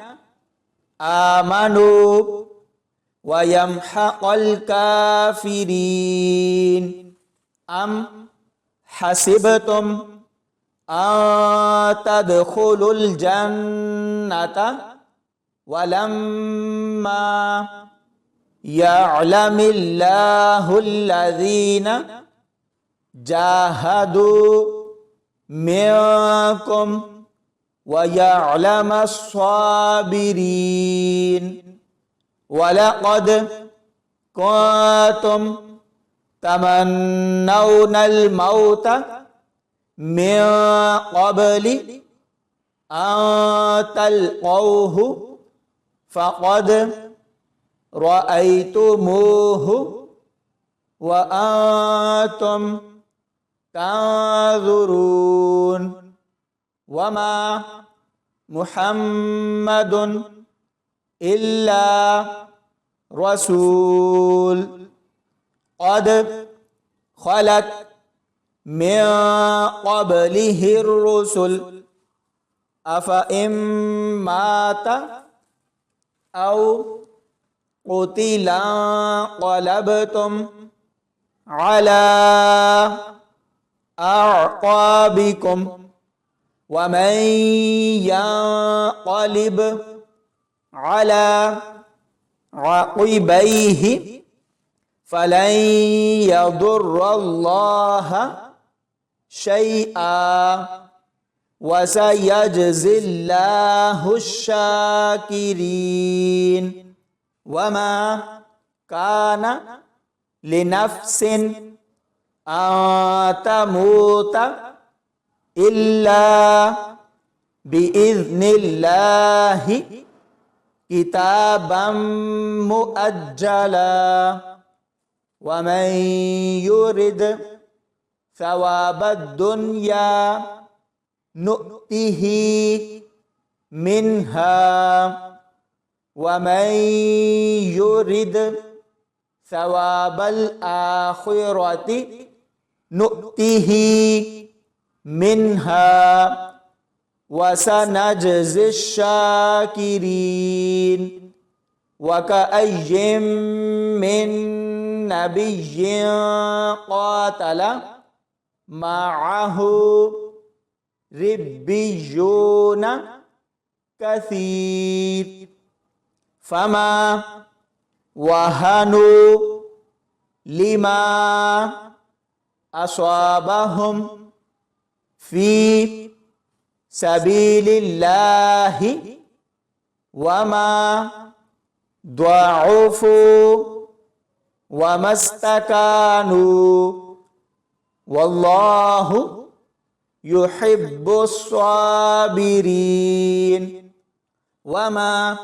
آمنوا ويمحق الكافرين. أم حسبتم أن تدخلوا الجنة ولما يعلم الله الذين جاهدوا منكم ويعلم الصابرين. ولقد كنتم تمنون الموت من قبل أن تلقوه فقد رأيتموه وأنتم تنظرون. وما محمد إلا رسول قد خلت من قبله الرسل أفإن مات أو قتل انقلبتم على أعقابكم ومن ينقلب على عقبيه فلن يضر الله شيئا وسيجزي الله الشاكرين. وما كان لنفس أن تموت إلا بإذن الله كتابا مؤجلا. ومن يرد ثواب الدنيا نؤته منها ومن يرد ثواب الآخرة نؤته منها وسنجزي الشاكرين. وكأي من نبي قاتل معه ربيون كثير فما وهنوا لما أصابهم في سبيل الله وما ضعفوا وما استكانوا والله يحب الصابرين. وما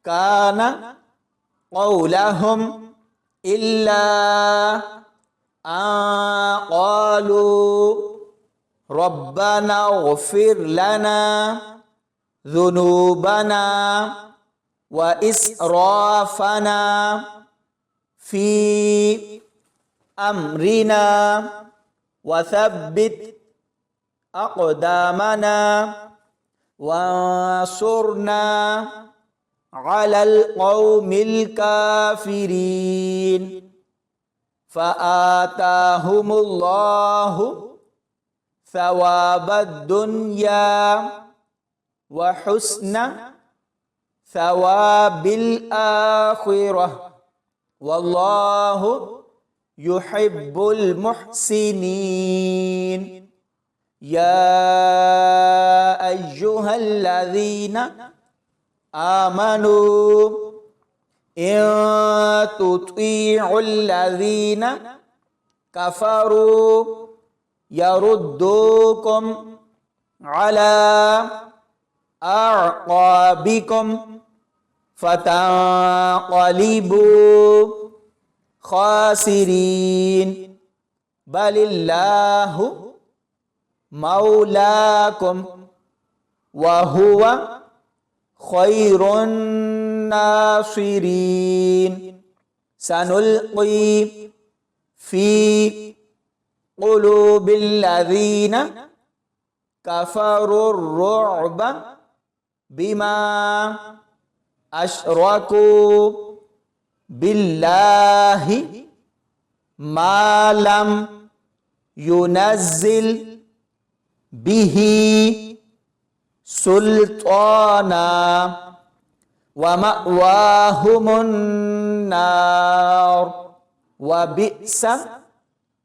كان قولهم إلا أن قالوا ربنا اغفر لنا ذنوبنا وإسرافنا في أمرنا وثبت أقدامنا وانصرنا على القوم الكافرين. فآتاهم الله ثواب الدنيا وحسن ثواب الآخرة والله يحب المحسنين. يا أيها الذين آمنوا إن تطيعوا الذين كفروا يردوكم على أعقابكم فتنقلبوا خاسرين. بل الله مولاكم وهو خير الناصرين. سنلقي في قلوب الذين كفروا الرعب بما أشركوا بالله ما لم ينزل به سلطانا ومأواهم النار وبئس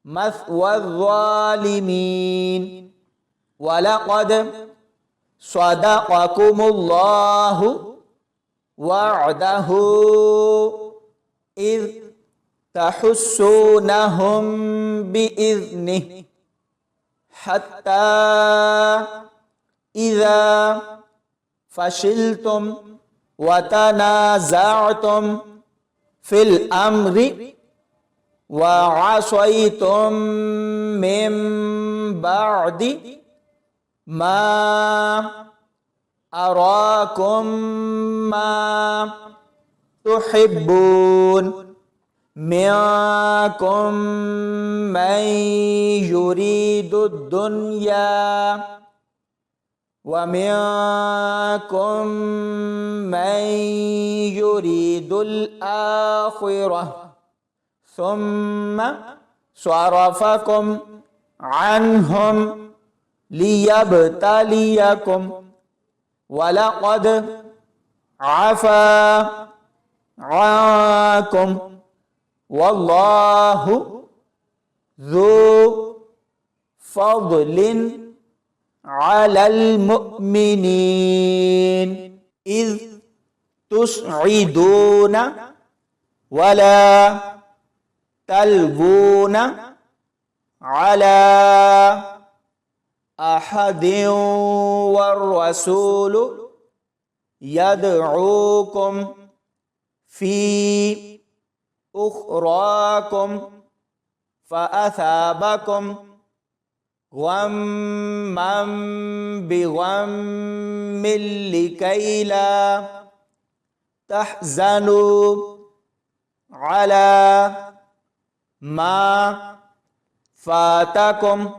مثوى الظالمين. ولقد صدقكم الله وعده إذ تحسونهم بإذنه حتى إذا فشلتم وتنازعتم في الأمر وعصيتم من بعد ما أراكم ما تحبون منكم من يريد الدنيا ومنكم من يريد الآخرة ثم صرفكم عنهم ليبتليكم ولقد عفا عنكم والله ذو فضل على المؤمنين إذ تسعدون ولا تلوون على أحد والرسول يدعوكم في أخراكم فأثابكم غما بغم لكي لا تحزنوا على ما فاتكم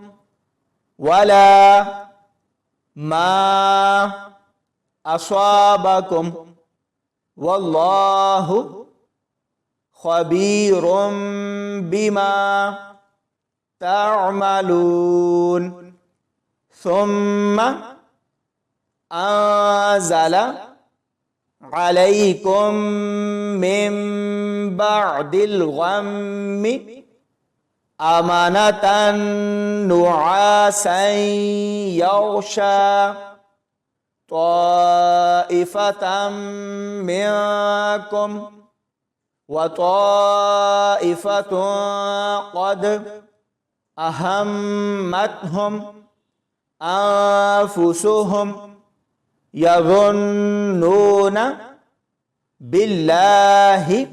ولا ما أصابكم والله خبير بما تعملون ثم أنزل عليكم من بعد الغم أمنة نعاسا يغشى طائفة منكم وطائفة قد أهمتهم أنفسهم يظنون بالله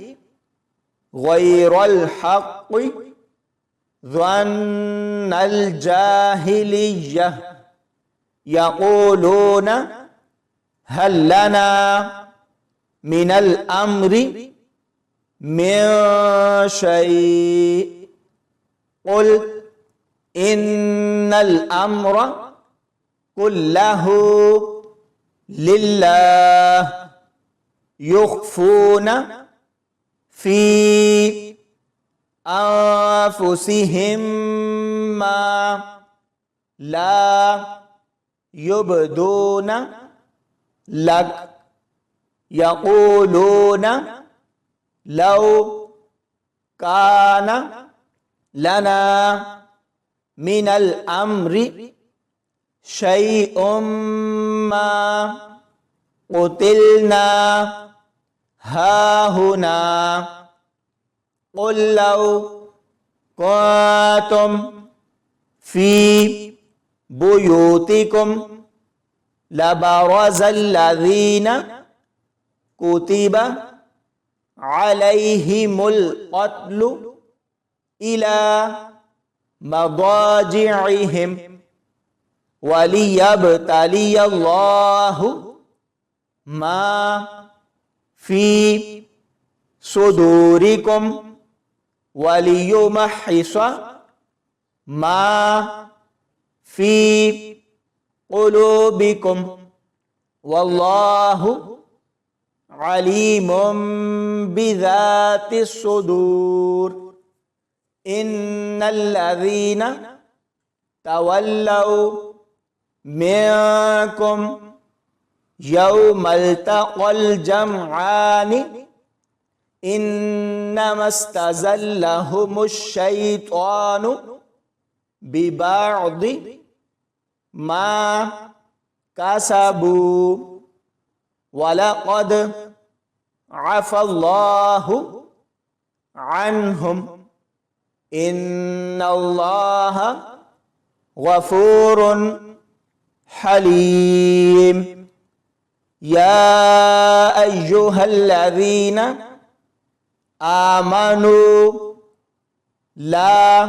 غير الحق ظن الجاهلية يقولون هل لنا من الأمر من شيء قل إن الأمر كله لله يخفون في أنفسهم ما لا يبدون لك يقولون لو كان لنا من الأمر شيء ما قتلنا هاهنا قل لو كنتم في بيوتكم لبرز الذين كتب عليهم القتل إلى مضاجعهم وليبتلي الله ما في صدوركم وليمحص ما في قلوبكم والله عليم بذات الصدور إن الذين تولوا منكم يوم التقى الجمعان إنما استزلهم الشيطان ببعض ما كسبوا ولقد عفى الله عنهم إن الله غفور حليم يا أيها الذين آمنوا لا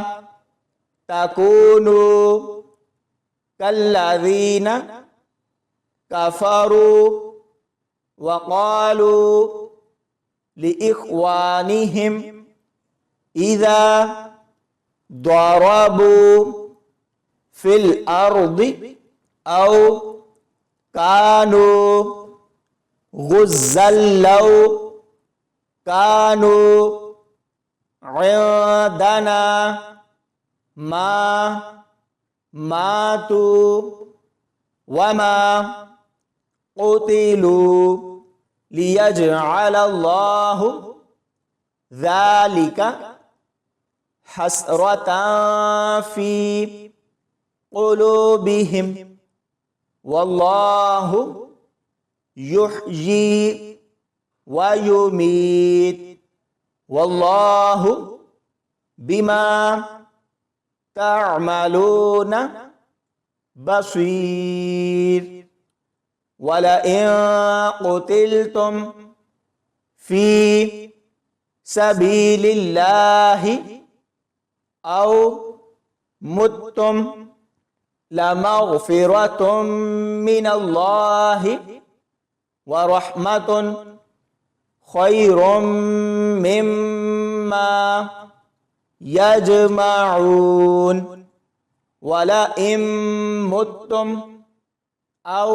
تكونوا كالذين كفروا وقالوا لإخوانهم إذا ضربوا في الأرض أو كانوا غزا لو كانوا عندنا ما ماتوا وما قتلوا ليجعل الله ذلك حسرة في قلوبهم والله يحيي ويميت والله بما تعملون بصير ولئن قتلتم في سبيل الله أو متم لمغفرة من الله ورحمة خير مما يجمعون ولئن متم أو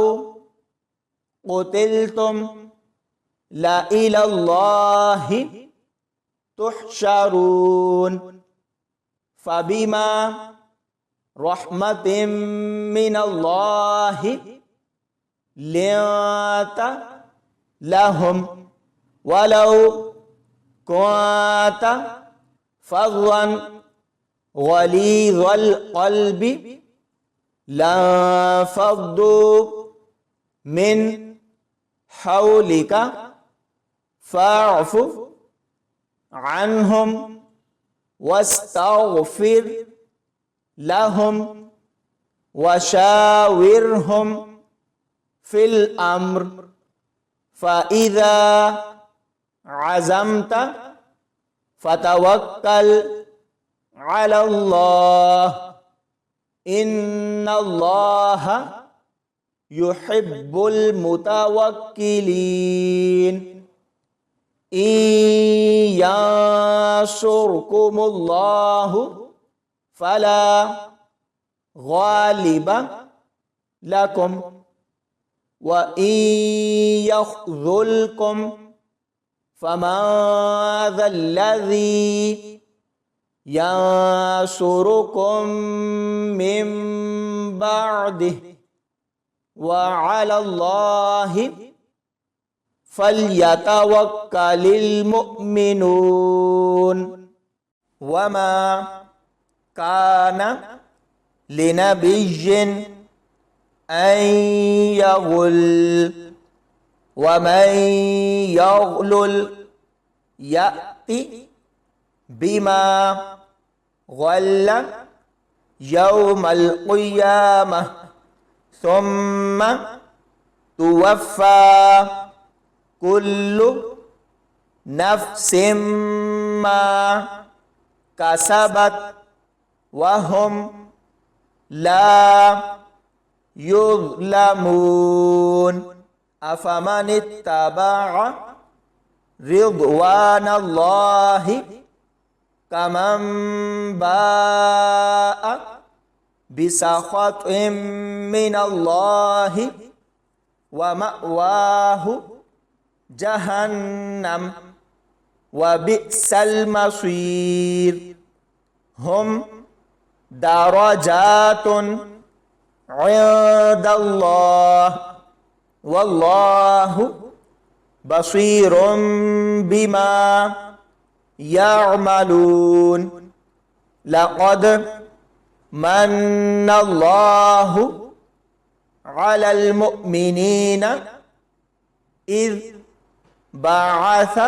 قتلتم لإلى الله تحشرون فبما رحمة من الله لنت لهم ولو كنت فظا غليظ القلب لانفضوا من حولك فاعف عنهم واستغفر لهم وشاورهم في الأمر فإذا عزمت فتوكل على الله إن الله يحب المتوكلين إن ينصركم الله فلا غالب لكم وإن يخذلكم فمن ذا الذي ينصركم من بعده وعلى الله فليتوكل المؤمنون وما كان لنبي أن يغل ومن يغلل يأتي بما غل يوم القيامة ثم توفى كل نفس ما كسبت وهم لا يظلمون أفمن اتبع رضوان الله كمن باء بسخط من الله ومأواه جهنم وبئس المصير هم درجات عند الله والله بصير بما يعملون لقد من الله على المؤمنين إذ بعث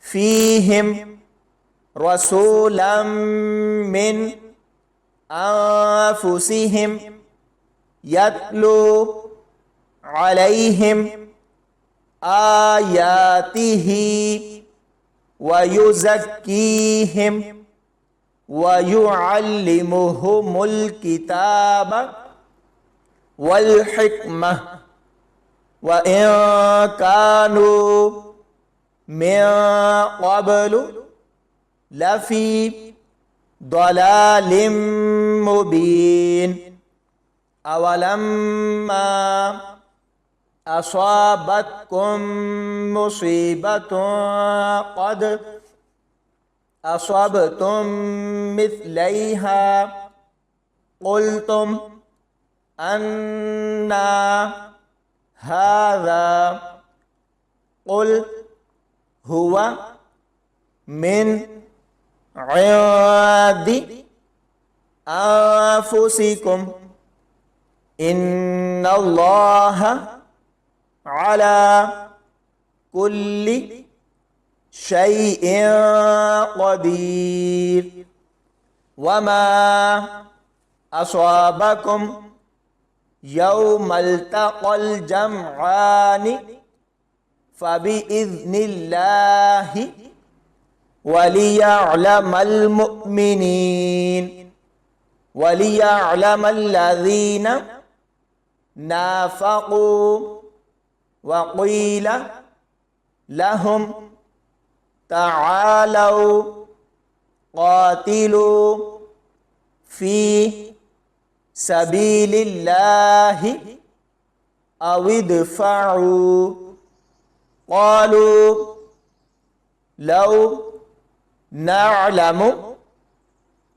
فيهم رسولا من أنفسهم يتلو عليهم آياته ويزكيهم ويعلمهم الكتاب والحكمة وإن كانوا من قبل لفي ضلال مبين أولما أصابتكم مصيبة قد أصبتم مثليها قلتم أنى هذا قل هو من عند أنفسكم إن الله على كل شيء قدير وما أصابكم يوم التقى الجمعان فبإذن الله وليعلم المؤمنين وليعلم الذين نافقوا وقيل لهم تعالوا قاتلوا في سبيل الله أو ادفعوا قالوا لو نعلم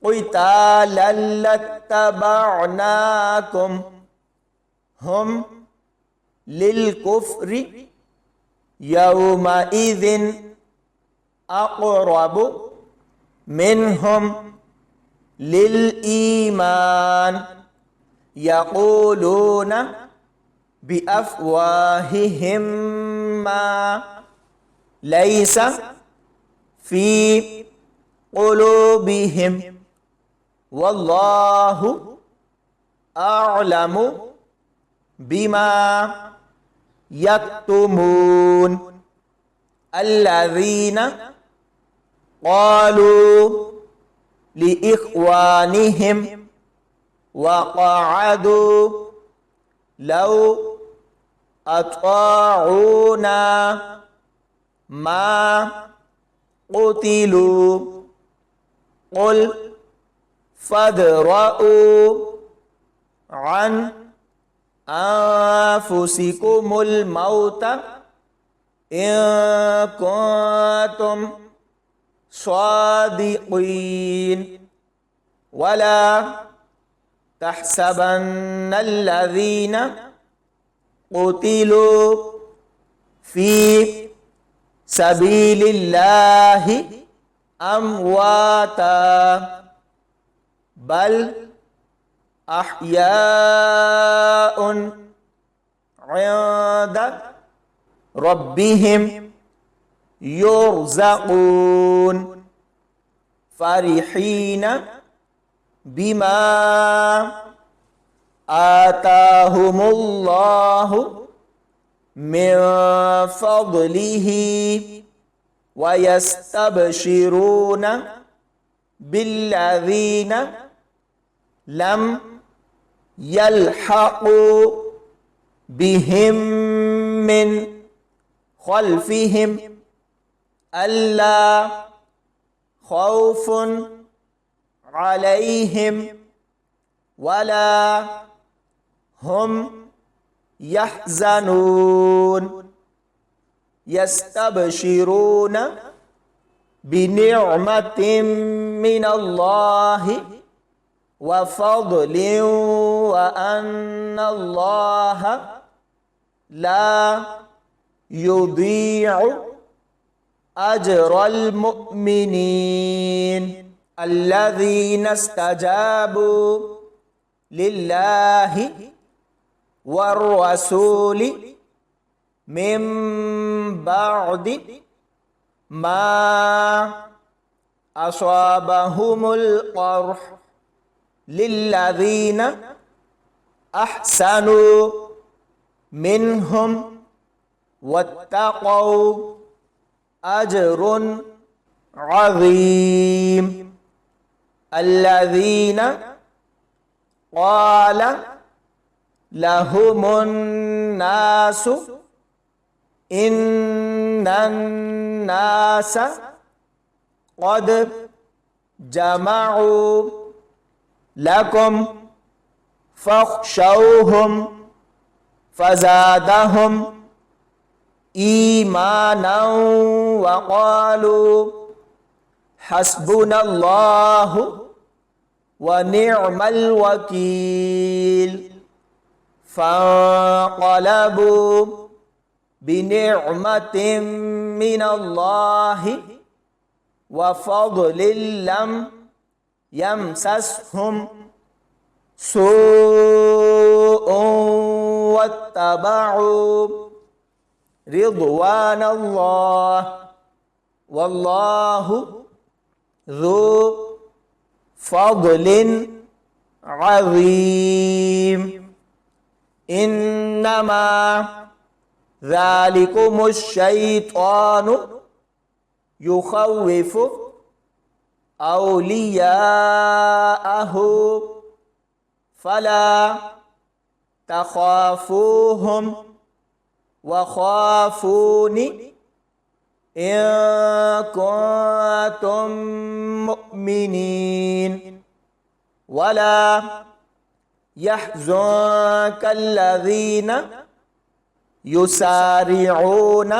قتالا لاتبعناكم هم للكفر يومئذ أقرب منهم للإيمان يقولون بأفواههم ما ليس في قلوبهم والله أعلم بما يكتمون الذين قالوا لإخوانهم وقعدوا لو أطاعونا ما قتلوا قل فادرءوا عن أنفسكم الموت إن كنتم صادقين ولا تحسبن الذين قتلوا في سبيل الله أمواتا بل أحياء عند ربهم يرزقون فرحين بما آتاهم الله من فضله ويستبشرون بالذين لم يلحقوا بهم من خلفهم ألا خوف عليهم ولا هم يحزنون يستبشرون بنعمة من الله وفضل وأن الله لا يضيع أجر المؤمنين الذين استجابوا لله والرسول من بعد ما أصابهم القرح للذين أحسنوا منهم واتقوا أجر عظيم الذين قال لهم الناس إن الناس قد جمعوا لكم فاخشوهم فزادهم إيمانا وقالوا حسبنا الله ونعم الوكيل فانقلبوا بنعمة من الله وفضل لم يمسسهم سوء واتبعوا رضوان الله والله ذو فضل عظيم إنما ذلكم الشيطان يخوف أولياءه فلا تخافوهم وخافوني إن كنتم مؤمنين ولا يحزنك الذين يسارعون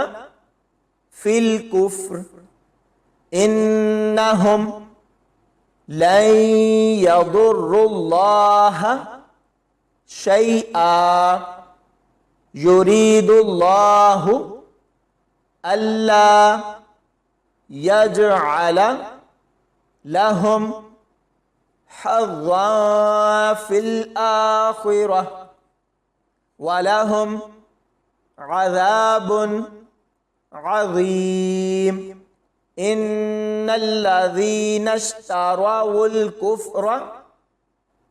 في الكفر إنهم لن يضروا الله شيئا يريد الله ألا يجعل لهم حظا في الآخرة ولهم عذاب عظيم إن الذين اشتروا الكفر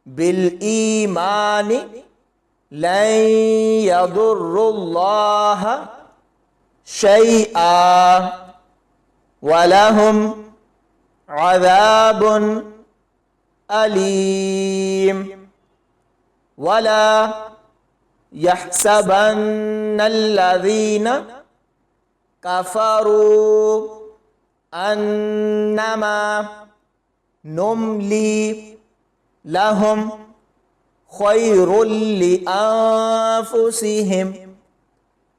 بالإيمان لن يضروا الله شيئا ولهم عذاب أليم ولا يحسبن الذين كفروا أنما نملي لهم خير لأنفسهم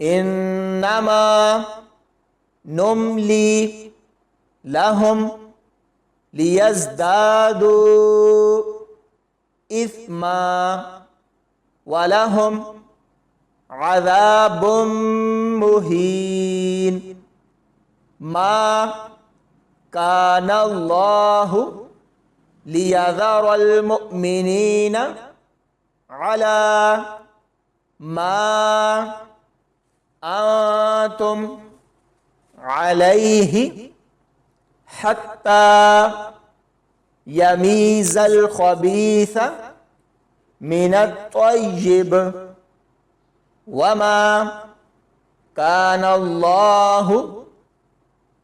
إنما نملي لهم ليزدادوا إثما ولهم عذاب مهين ما كان الله ليذر المؤمنين على ما أنتم عليه حتى يميز الخبيث من الطيب وما كان الله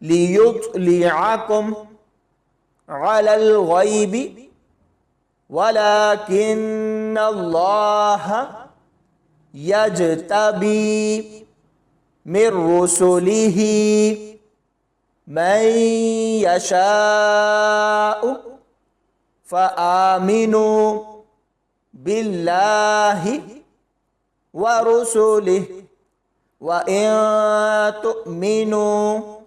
ليطلعكم على الغيب ولكن الله يجتبي من رسله من يشاء فآمنوا بالله ورسله وإن تؤمنوا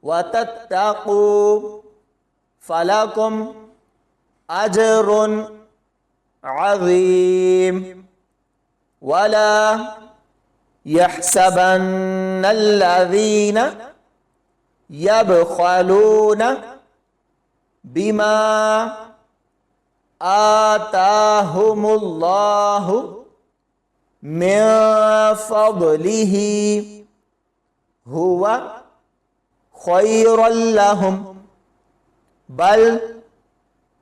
وتتقوا فلكم أجر عظيم ولا يحسبن الذين يبخلون بما آتاهم الله من فضله هو خيرا لهم بل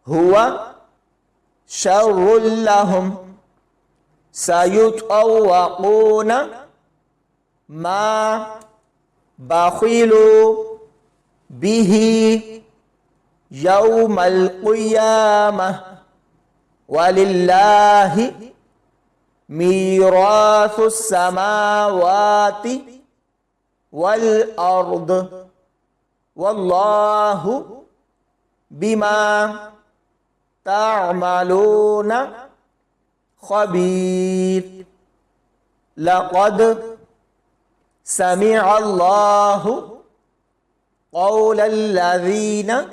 هو شر لهم سيطوقون ما بخلوا به يوم القيامة ولله ميراث السماوات والأرض والله بما تعملون خبير لقد سمع الله قول الذين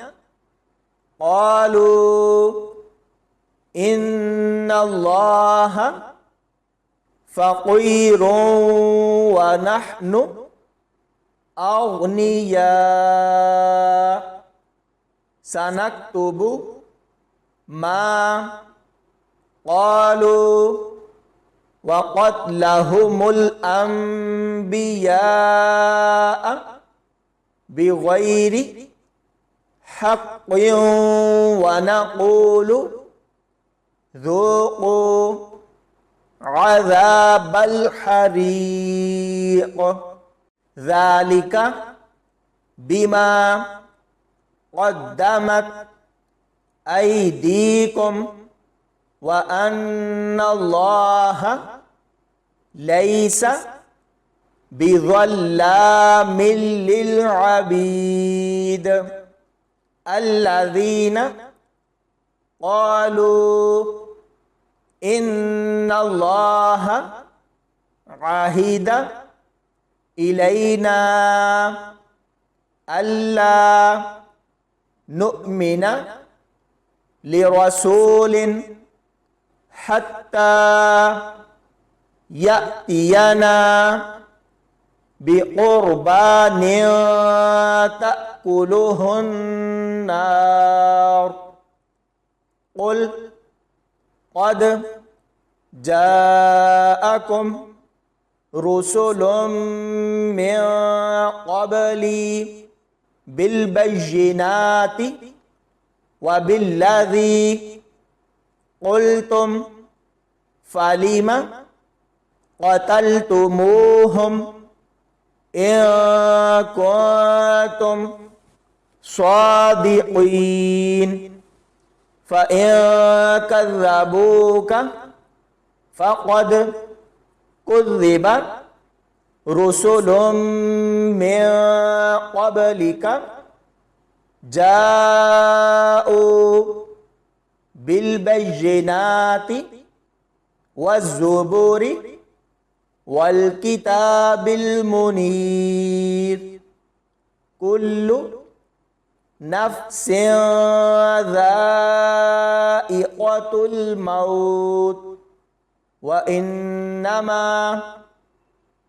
قالوا إن الله فقير ونحن أغنياء سنكتب ما قالوا وقتلهم الأنبياء بغير حق ونقول ذوقوا عذاب الحريق ذلك بما قدمت أيديكم وأن الله ليس بظلام للعبيد الذين قالوا إن الله عهد إلينا ألا نؤمن لرسول حتى يأتينا بقربان تأكله النار قل قد جاءكم رسل من قبلي بالبينات وبالذي قلتم فلم قتلتموهم إن كنتم صادقين فإن كذبوك فقد كذب رسل من قبلك جاءوا بالبينات والزبور والكتاب المنير كل نفس ذائقة الموت وإنما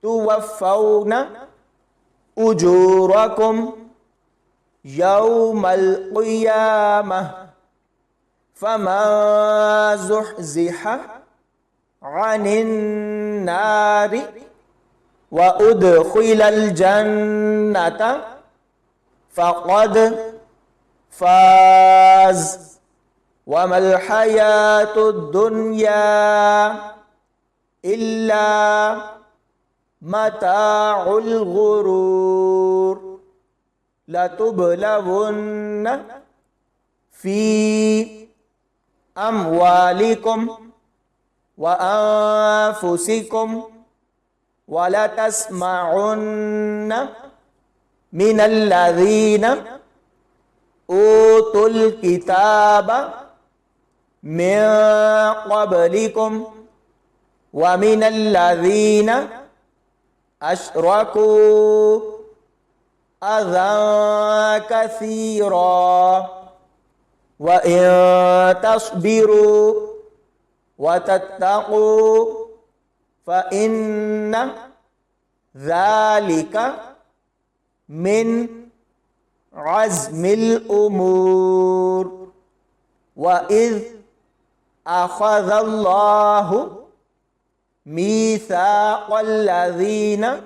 توفون أجوركم يوم القيامة فمن زحزح عن النار وأدخل الجنة فقد فاز وما الحياة الدنيا إلا متاع الغرور لتبلغن في أموالكم وأنفسكم ولتسمعن من الذين أوتوا الكتاب من قبلكم ومن الذين أشركوا أذى كثيرا وإن تصبروا وتتقوا فإن ذلك من عزم الأمور وإذ أخذ الله ميثاق الذين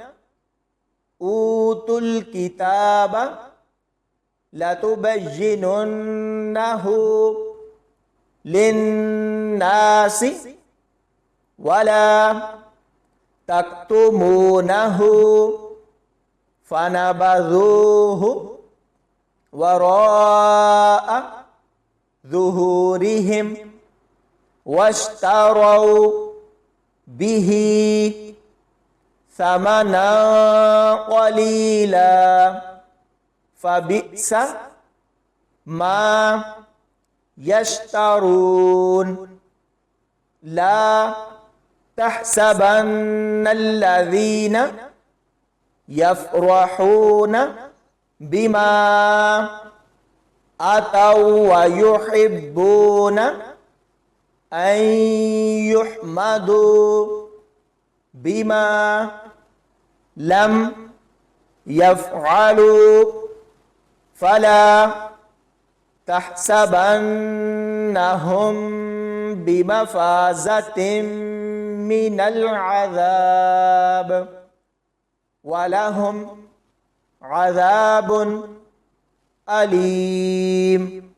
أوتوا الكتاب لتبيننه للناس ولا تكتمونه فنبذوه وراء ظهورهم واشتروا به ثمنا قليلا فبئس ما يشترون لا تحسبن الذين يفرحون بما أتوا ويحبون أن يحمدوا بما لم يفعلوا فلا تحسبنهم بمفازة من العذاب ولهم عذاب أليم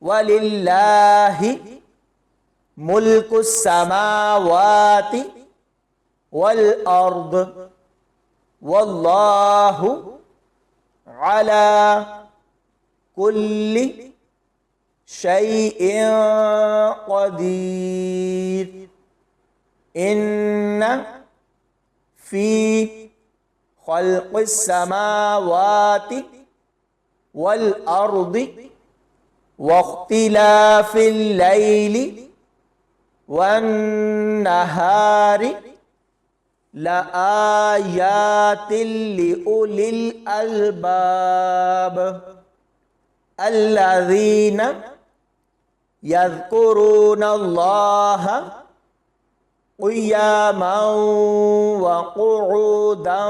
ولله ملك السماوات والأرض والله على كل شيء قدير إن في خلق السماوات والأرض واختلاف الليل والنهار لآيات لأولي الألباب الذين يذكرون الله قياما وقعودا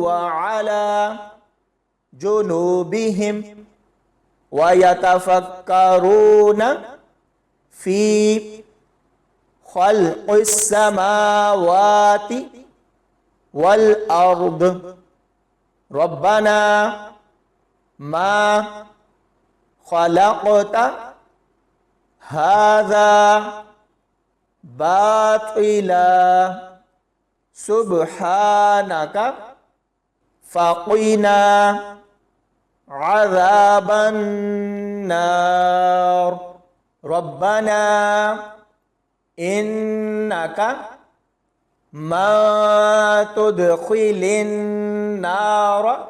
وعلى جنوبهم ويتفكرون في خلق السماوات والأرض ربنا ما خلقت هذا باطلا سبحانك فقنا عذاب النار ربنا إنك ما تدخل النار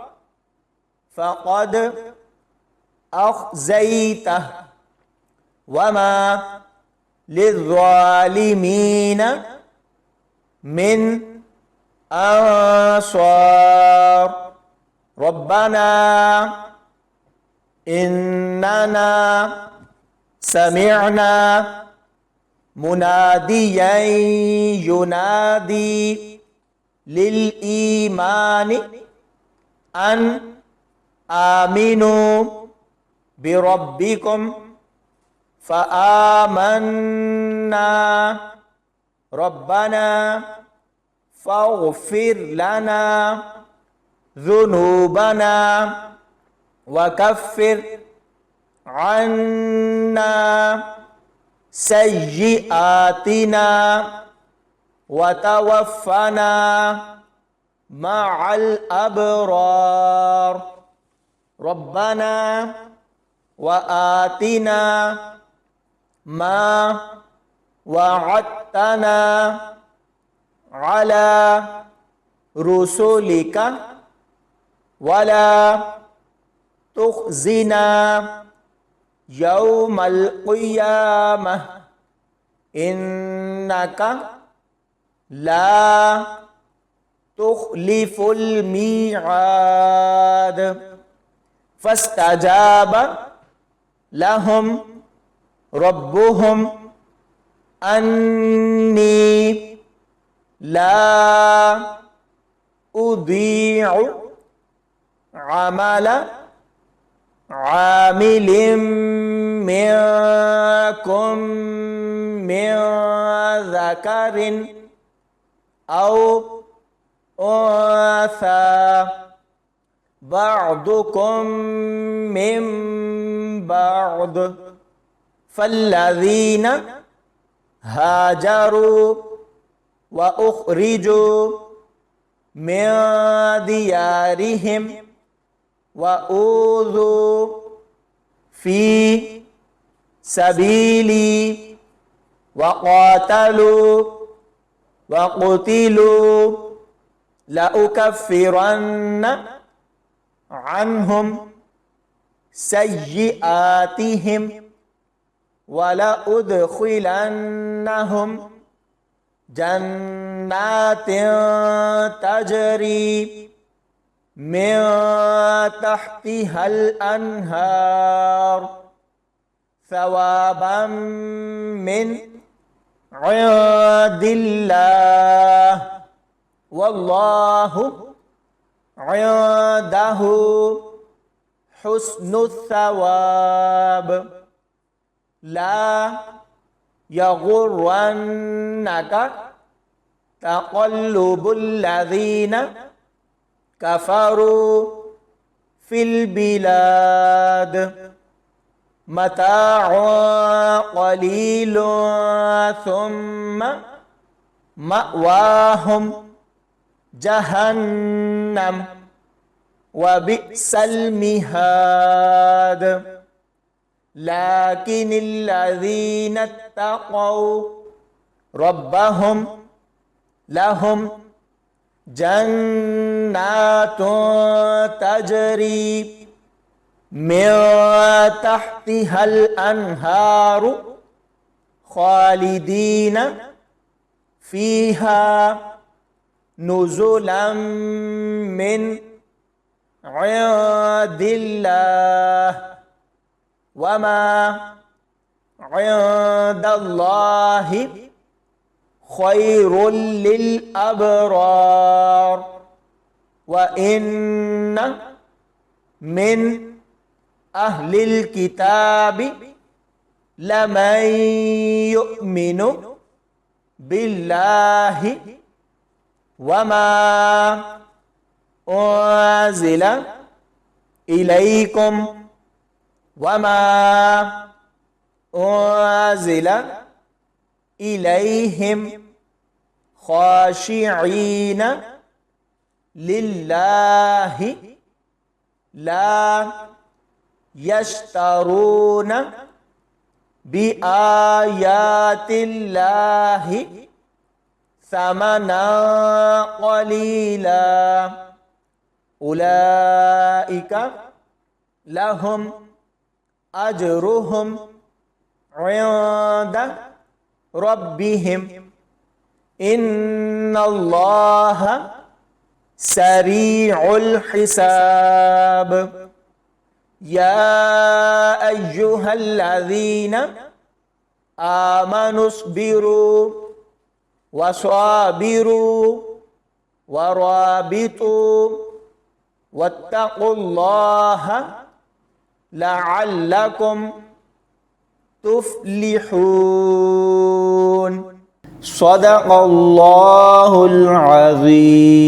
فقد أخزيته وما للظالمين من أنصار ربنا إننا سمعنا مناديا ينادي للإيمان أن آمنوا بربكم فآمنا ربنا فاغفر لنا ذنوبنا وكفر عنا سيئاتنا وتوفنا مع الأبرار ربنا وآتنا ما وعدتنا على رسلك ولا تخزنا يوم القيامة إنك لا تخلف الميعاد فاستجاب لهم ربهم أني لا أضيع عمل عامل منكم من ذكر أو أنثى بعضكم من بعض فالذين هاجروا وأخرجوا من ديارهم وأوذوا في سبيلي وقتلوا لأكفرن عنهم سيئاتهم ولأدخلنهم جنات تجري من تحتها الأنهار ثوابا من عند الله والله عنده حسن الثواب لا يغرنك تقلب الذين كفروا في البلاد متاع قليل ثم مأواهم جهنم وبئس المهاد لكن الذين اتقوا ربهم لهم جنات تجري من تحتها الأنهار خالدين فيها نزلا من عند الله وما عند الله خير للأبرار وإن من أهل الكتاب لمن يؤمن بالله وما أنزل إليكم وما أنزل إليهم خاشعين لله لا يشترون بآيات الله ثمنا قليلا أولئك لهم أجرهم عند ربهم إن الله سريع الحساب يا أيها الذين آمنوا اصبروا وصابروا ورابطوا واتقوا الله لعلكم تفلحون صدق الله العظيم.